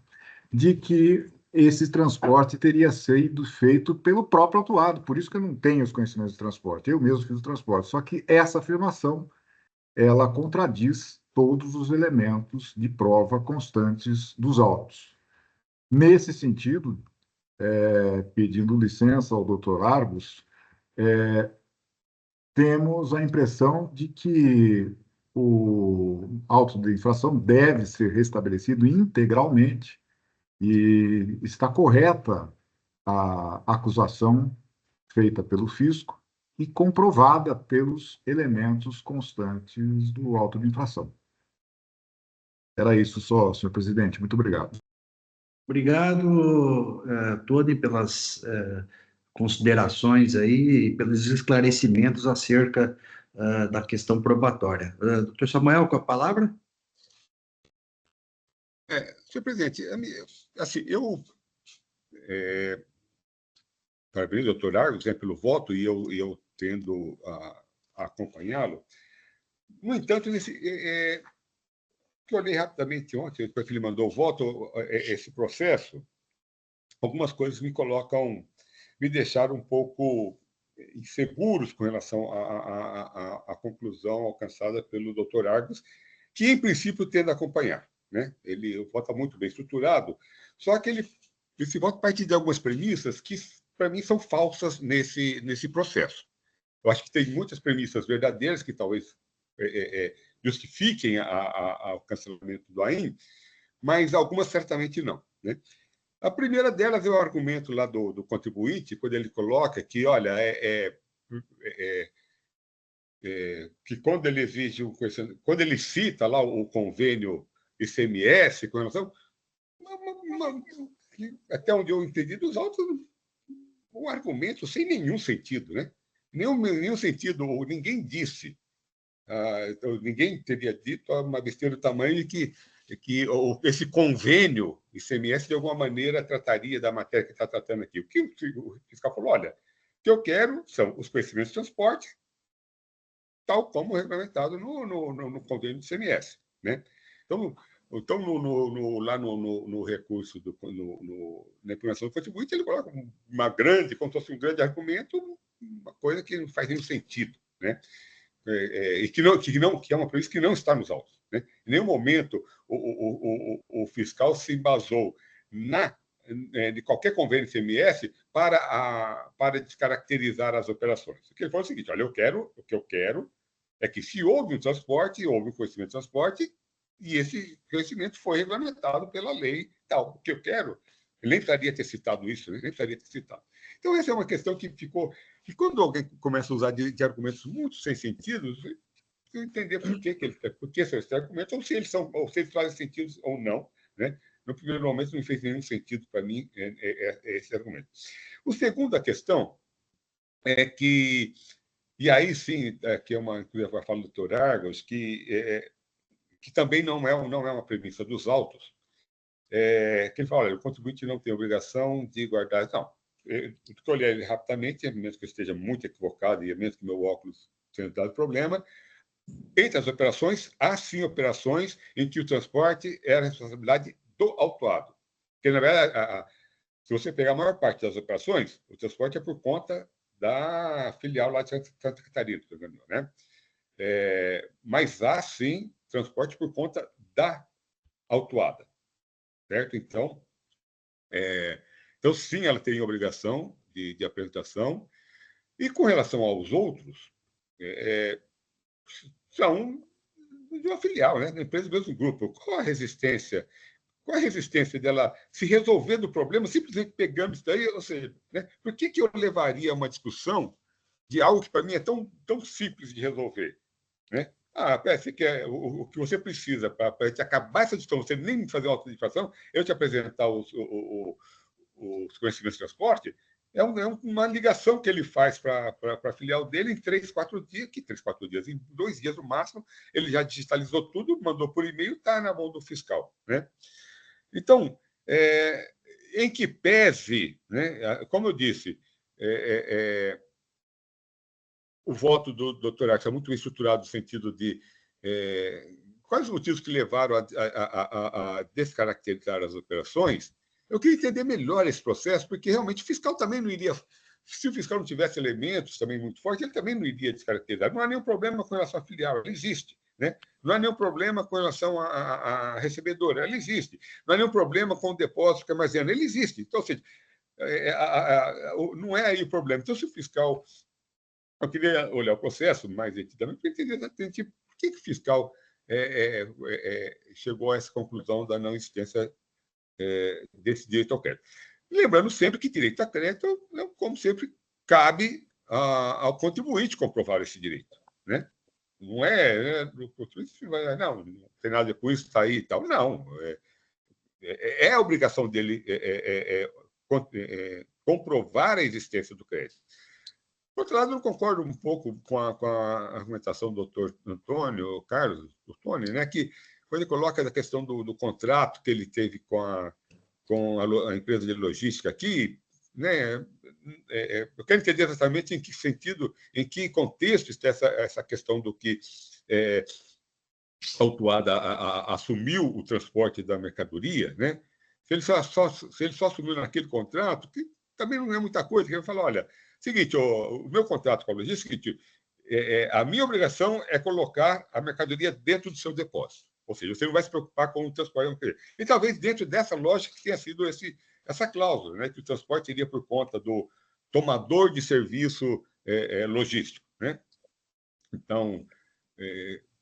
de que esse transporte teria sido feito pelo próprio autuado. Por isso que eu não tenho os conhecimentos de transporte. Eu mesmo fiz o transporte. Só que essa afirmação, ela contradiz todos os elementos de prova constantes dos autos. Nesse sentido, pedindo licença ao doutor Argos, temos a impressão de que o auto de infração deve ser restabelecido integralmente e está correta a acusação feita pelo fisco e comprovada pelos elementos constantes do auto de infração. Era isso só, senhor presidente. Muito obrigado. Obrigado, Tony, pelas considerações aí e pelos esclarecimentos acerca da questão probatória. Doutor Samuel, com a palavra? Senhor presidente, assim, eu parabenizo o doutor Argos, né, pelo voto, e eu tendo a acompanhá-lo. No entanto, que eu olhei rapidamente ontem, depois que ele mandou o voto, esse processo, algumas coisas me deixaram um pouco inseguros com relação à conclusão alcançada pelo doutor Argos, que, em princípio, tende a acompanhar. Né? O voto está muito bem estruturado, só que esse voto parte de algumas premissas que, para mim, são falsas nesse processo. Eu acho que tem muitas premissas verdadeiras que talvez justifiquem o cancelamento do AIM, mas algumas certamente não. Né? A primeira delas é o argumento lá do contribuinte, quando ele coloca que, olha, que quando ele exige quando ele cita lá o convênio ICMS com relação, até onde eu entendi dos autos, um argumento sem nenhum sentido, né? Nenhum sentido, ninguém disse, ninguém teria dito uma besteira do tamanho que esse convênio ICMS de alguma maneira trataria da matéria que está tratando aqui. O que o fiscal falou, olha, o que eu quero são os conhecimentos de transporte, tal como regulamentado no convênio do ICMS, né? Então lá no recurso, na impugnação do contribuinte, ele coloca como se fosse um grande argumento, uma coisa que não faz nenhum sentido, né? E que é uma premissa que não está nos autos. Né? Em nenhum momento o fiscal se embasou de qualquer convênio ICMS para descaracterizar as operações. O que ele falou é o seguinte, olha, o que eu quero é que se houve um transporte, houve um conhecimento de transporte, e esse conhecimento foi regulamentado pela lei tal. O que eu quero, ele nem precisaria ter citado isso, nem precisaria ter citado. Então, essa é uma questão que ficou... E quando alguém começa a usar de argumentos muito sem sentido, você precisa entender por que são esses argumentos, ou se eles fazem sentido ou não. Né? No primeiro momento, não fez nenhum sentido para mim esse argumento. A segunda questão é que... E aí, sim, que é uma fala do doutor Argos, que também não é uma premissa dos autos, que ele fala, olha, o contribuinte não tem obrigação de guardar... Não, eu olhei ele rapidamente, a menos que eu esteja muito equivocado e a menos que meu óculos tenha dado problema, entre as operações, há sim operações em que o transporte é a responsabilidade do autuado. Porque, na verdade, se você pegar a maior parte das operações, o transporte é por conta da filial lá de Santa Catarina, né? Mas há sim transporte por conta da autuada, certo? Então, sim, ela tem obrigação de apresentação. E com relação aos outros, são de uma filial, né? Da empresa do mesmo grupo. Qual a resistência dela se resolver do problema simplesmente pegando isso daí? Ou seja, né? Por que eu levaria uma discussão de algo que para mim é tão simples de resolver? Né? Você quer, o que você precisa para te acabar essa discussão, você nem fazer uma auto-infração, eu te apresentar os conhecimentos de transporte, é uma ligação que ele faz para a filial dele em 3, 4 dias, em 2 dias no máximo, ele já digitalizou tudo, mandou por e-mail, está na mão do fiscal. Né? Então, em que pese, né, como eu disse, o voto do doutor Argos é muito bem estruturado no sentido de quais os motivos que levaram a descaracterizar as operações. Eu queria entender melhor esse processo, porque realmente o fiscal também não iria... Se o fiscal não tivesse elementos também muito fortes, ele também não iria descaracterizar. Não há nenhum problema com relação à filial, ela existe. Né? Não há nenhum problema com relação à recebedora, ela existe. Não há nenhum problema com o depósito que armazena, ele existe. Então, ou seja, não é aí o problema. Então, se o fiscal... Eu queria olhar o processo mais detidamente para entender exatamente por que o fiscal chegou a essa conclusão da não existência desse direito ao crédito. Lembrando sempre que direito a crédito, como sempre, cabe ao contribuinte comprovar esse direito. Né? Não o contribuinte não tem nada a ver com isso, está aí e tal. Não. É a obrigação dele comprovar a existência do crédito. Por outro lado, eu concordo um pouco com a argumentação do doutor Antônio Carlos Tony, né, que quando ele coloca a questão do contrato que ele teve com a empresa de logística aqui, né, eu quero entender exatamente em que sentido, em que contexto está essa questão do que a autuada assumiu o transporte da mercadoria, né? Se ele só assumiu naquele contrato, que também não é muita coisa, que ele fala, olha, seguinte, o meu contrato com a logística é o seguinte, a minha obrigação é colocar a mercadoria dentro do seu depósito. Ou seja, você não vai se preocupar com o transporte. E talvez dentro dessa lógica que tenha sido essa cláusula, né, que o transporte iria por conta do tomador de serviço logístico. Né? Então,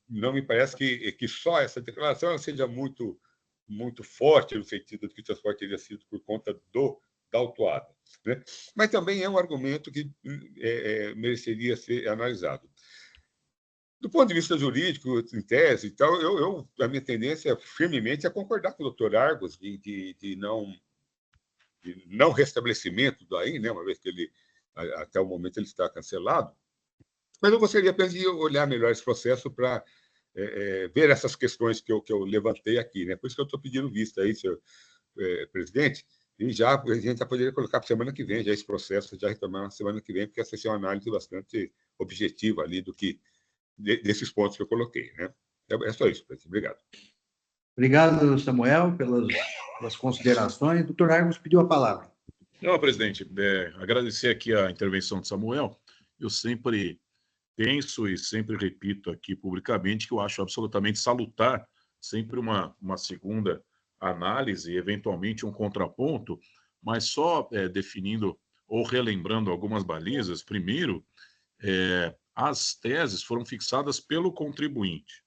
não me parece que só essa declaração ela seja muito, muito forte no sentido de que o transporte teria sido por conta da autuada. Né? Mas também é um argumento que mereceria ser analisado. Do ponto de vista jurídico, em tese, então, a minha tendência firmemente é concordar com o doutor Argos de não restabelecimento daí, né, uma vez que ele, até o momento, ele está cancelado. Mas eu gostaria apenas de olhar melhor esse processo para ver essas questões que eu levantei aqui. Né? Por isso que eu estou pedindo vista aí, senhor presidente, e a gente já poderia colocar para a semana que vem, já esse processo, já retomar na semana que vem, porque essa é uma análise bastante objetiva ali desses pontos que eu coloquei. Né? É só isso, presidente. Obrigado. Obrigado, Samuel, pelas considerações. O doutor Argos pediu a palavra. Não, presidente, agradecer aqui a intervenção de Samuel. Eu sempre penso e sempre repito aqui publicamente que eu acho absolutamente salutar sempre uma segunda análise, eventualmente um contraponto, mas só definindo ou relembrando algumas balizas. Primeiro, as teses foram fixadas pelo contribuinte.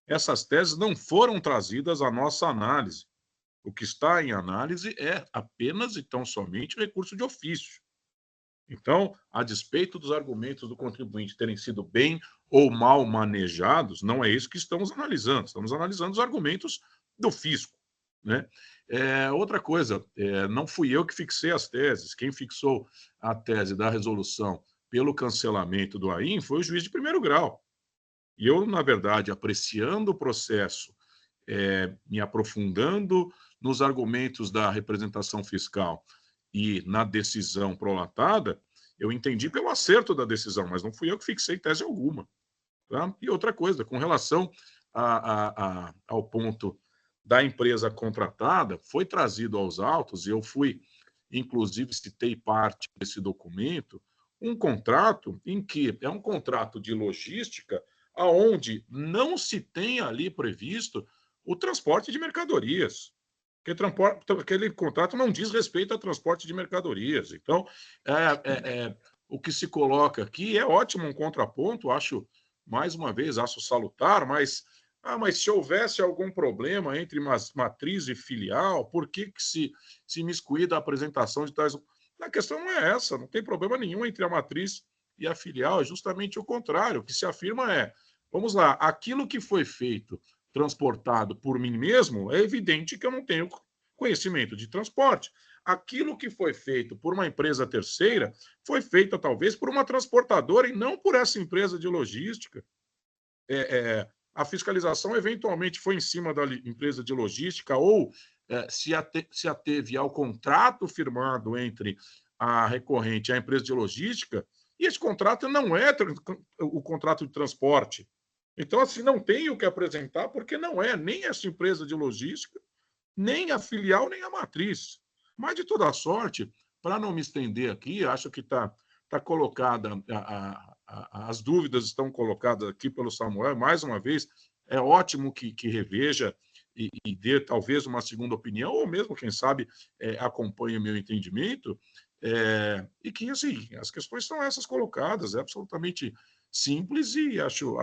Essas teses não foram trazidas à nossa análise. O que está em análise é apenas e tão somente recurso de ofício. Então, a despeito dos argumentos do contribuinte terem sido bem ou mal manejados, não é isso que estamos analisando. Estamos analisando os argumentos do fisco. Né? Outra coisa, não fui eu que fixei as teses. Quem fixou a tese da resolução pelo cancelamento do AIM foi o juiz de primeiro grau. E eu, na verdade, apreciando o processo, me aprofundando nos argumentos da representação fiscal e na decisão prolatada, eu entendi pelo acerto da decisão, mas não fui eu que fixei tese alguma. Tá? E outra coisa, com relação ao ponto da empresa contratada, foi trazido aos autos, e eu fui, inclusive, citei parte desse documento, um contrato em que é um contrato de logística aonde não se tem ali previsto o transporte de mercadorias. Porque aquele contrato não diz respeito ao transporte de mercadorias. Então, o que se coloca aqui é ótimo, um contraponto, acho, mais uma vez, acho salutar, mas se houvesse algum problema entre matriz e filial, por que se imiscuir da apresentação de tais... A questão não é essa, não tem problema nenhum entre a matriz e a filial, é justamente o contrário. O que se afirma é, vamos lá, aquilo que foi feito, transportado por mim mesmo, é evidente que eu não tenho conhecimento de transporte. Aquilo que foi feito por uma empresa terceira foi feito talvez por uma transportadora e não por essa empresa de logística. A fiscalização eventualmente foi em cima da empresa de logística ou se ateve ao contrato firmado entre a recorrente e a empresa de logística, e esse contrato não é o contrato de transporte. Então, assim, não tem o que apresentar, porque não é nem essa empresa de logística, nem a filial, nem a matriz. Mas, de toda sorte, para não me estender aqui, acho que está colocada, as dúvidas estão colocadas aqui pelo Samuel, mais uma vez, é ótimo que reveja e dê talvez uma segunda opinião, ou mesmo, quem sabe, acompanhe o meu entendimento, e que, assim, as questões são essas colocadas, é absolutamente simples e acho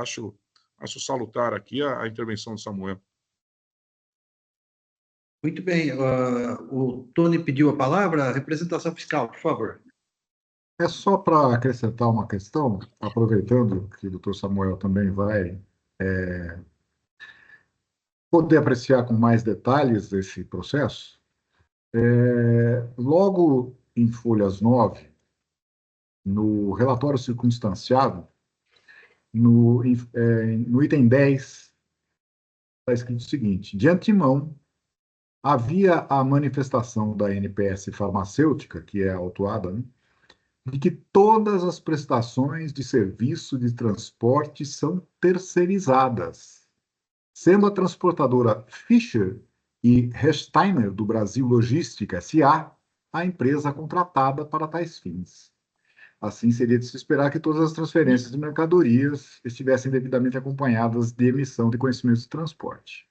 salutar aqui a intervenção do Samuel. Muito bem. O Tony pediu a palavra. Representação fiscal, por favor. É só para acrescentar uma questão, aproveitando que o doutor Samuel também vai poder apreciar com mais detalhes esse processo. Logo em folhas 9, no relatório circunstanciado, no item 10, está escrito o seguinte: de antemão, havia a manifestação da NPS farmacêutica, que é autuada, né, de que todas as prestações de serviço de transporte são terceirizadas, sendo a transportadora Fischer e Resteiner do Brasil Logística S.A. a empresa contratada para tais fins. Assim, seria de se esperar que todas as transferências de mercadorias estivessem devidamente acompanhadas de emissão de conhecimentos de transporte.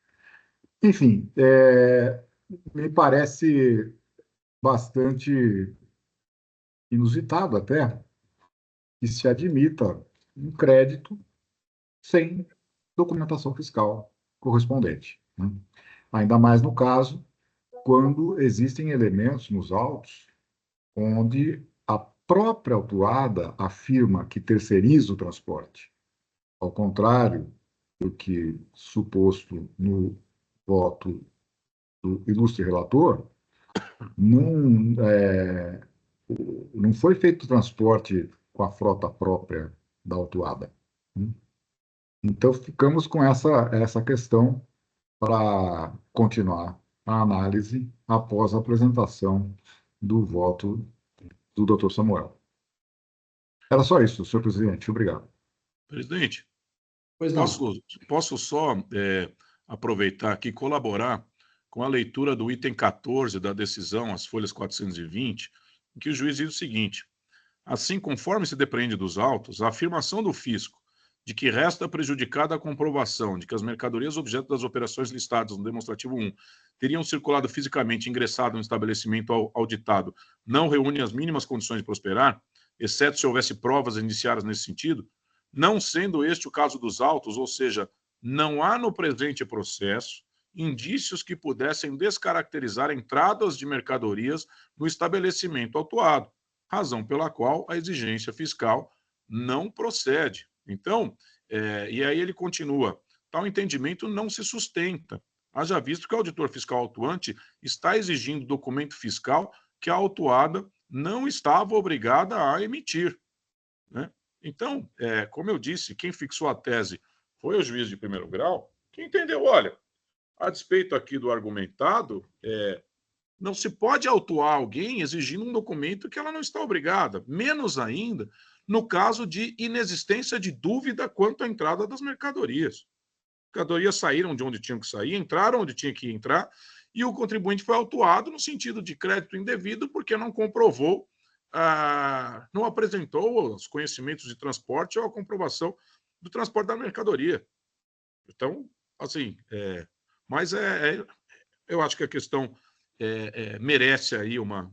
Enfim, me parece bastante inusitado até que se admita um crédito sem documentação fiscal correspondente, né? Ainda mais no caso quando existem elementos nos autos onde a própria autuada afirma que terceiriza o transporte, ao contrário do que suposto no voto do ilustre relator, não foi feito o transporte com a frota própria da autuada, né? Então, ficamos com essa questão para continuar a análise após a apresentação do voto do Dr. Samuel. Era só isso, senhor presidente. Obrigado. Presidente, Pois não. posso só aproveitar aqui e colaborar com a leitura do item 14 da decisão, as folhas 420, em que o juiz diz o seguinte: assim, conforme se depreende dos autos, a afirmação do fisco de que resta prejudicada a comprovação de que as mercadorias objeto das operações listadas no demonstrativo 1 teriam circulado fisicamente e ingressado no estabelecimento auditado não reúne as mínimas condições de prosperar, exceto se houvesse provas indiciárias nesse sentido, não sendo este o caso dos autos, ou seja, não há no presente processo indícios que pudessem descaracterizar entradas de mercadorias no estabelecimento autuado, razão pela qual a exigência fiscal não procede. Então, e aí ele continua, tal entendimento não se sustenta, haja visto que o auditor fiscal autuante está exigindo documento fiscal que a autuada não estava obrigada a emitir, né? Então, como eu disse, quem fixou a tese foi o juiz de primeiro grau, que entendeu, olha, a despeito aqui do argumentado, não se pode autuar alguém exigindo um documento que ela não está obrigada, menos ainda no caso de inexistência de dúvida quanto à entrada das mercadorias. As mercadorias saíram de onde tinham que sair, entraram onde tinha que entrar, e o contribuinte foi autuado no sentido de crédito indevido porque não comprovou, não apresentou os conhecimentos de transporte ou a comprovação do transporte da mercadoria. Então, assim, mas eu acho que a questão merece aí uma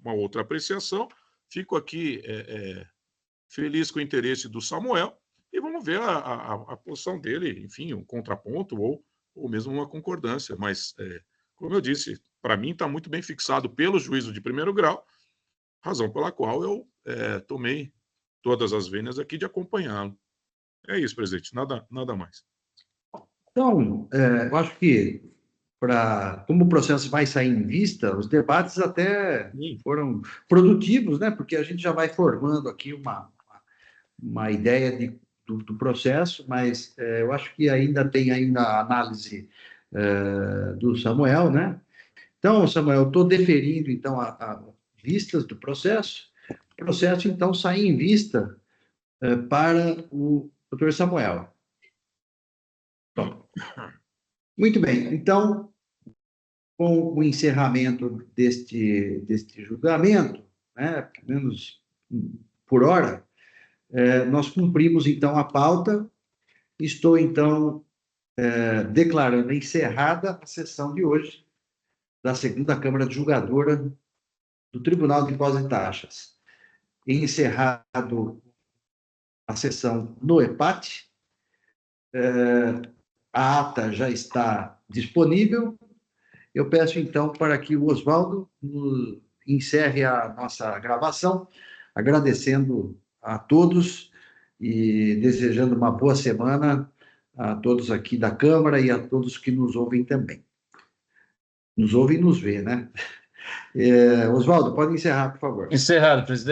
outra apreciação. Fico aqui feliz com o interesse do Samuel e vamos ver a posição dele, enfim, um contraponto ou mesmo uma concordância. Mas, como eu disse, para mim está muito bem fixado pelo juízo de primeiro grau, razão pela qual eu tomei todas as vênias aqui de acompanhá-lo. É isso, presidente, nada mais. Então, eu acho que, como o processo vai sair em vista, os debates até foram produtivos, né? Porque a gente já vai formando aqui uma ideia do processo, mas eu acho que ainda tem a análise do Samuel, né? Então, Samuel, eu estou deferindo, então, a vistas do processo. O processo, então, sai em vista para o doutor Samuel. Muito bem. Então, com o encerramento deste julgamento, né, pelo menos por hora, nós cumprimos, então, a pauta. Estou, então, declarando encerrada a sessão de hoje da segunda Câmara Julgadora do Tribunal de Impostos e Taxas. Encerrado a sessão no EPAT, a ata já está disponível. Eu peço, então, para que o Oswaldo encerre a nossa gravação, agradecendo a todos e desejando uma boa semana a todos aqui da Câmara e a todos que nos ouvem também. Nos ouvem e nos vê, né? Oswaldo, pode encerrar, por favor. Encerrado, presidente.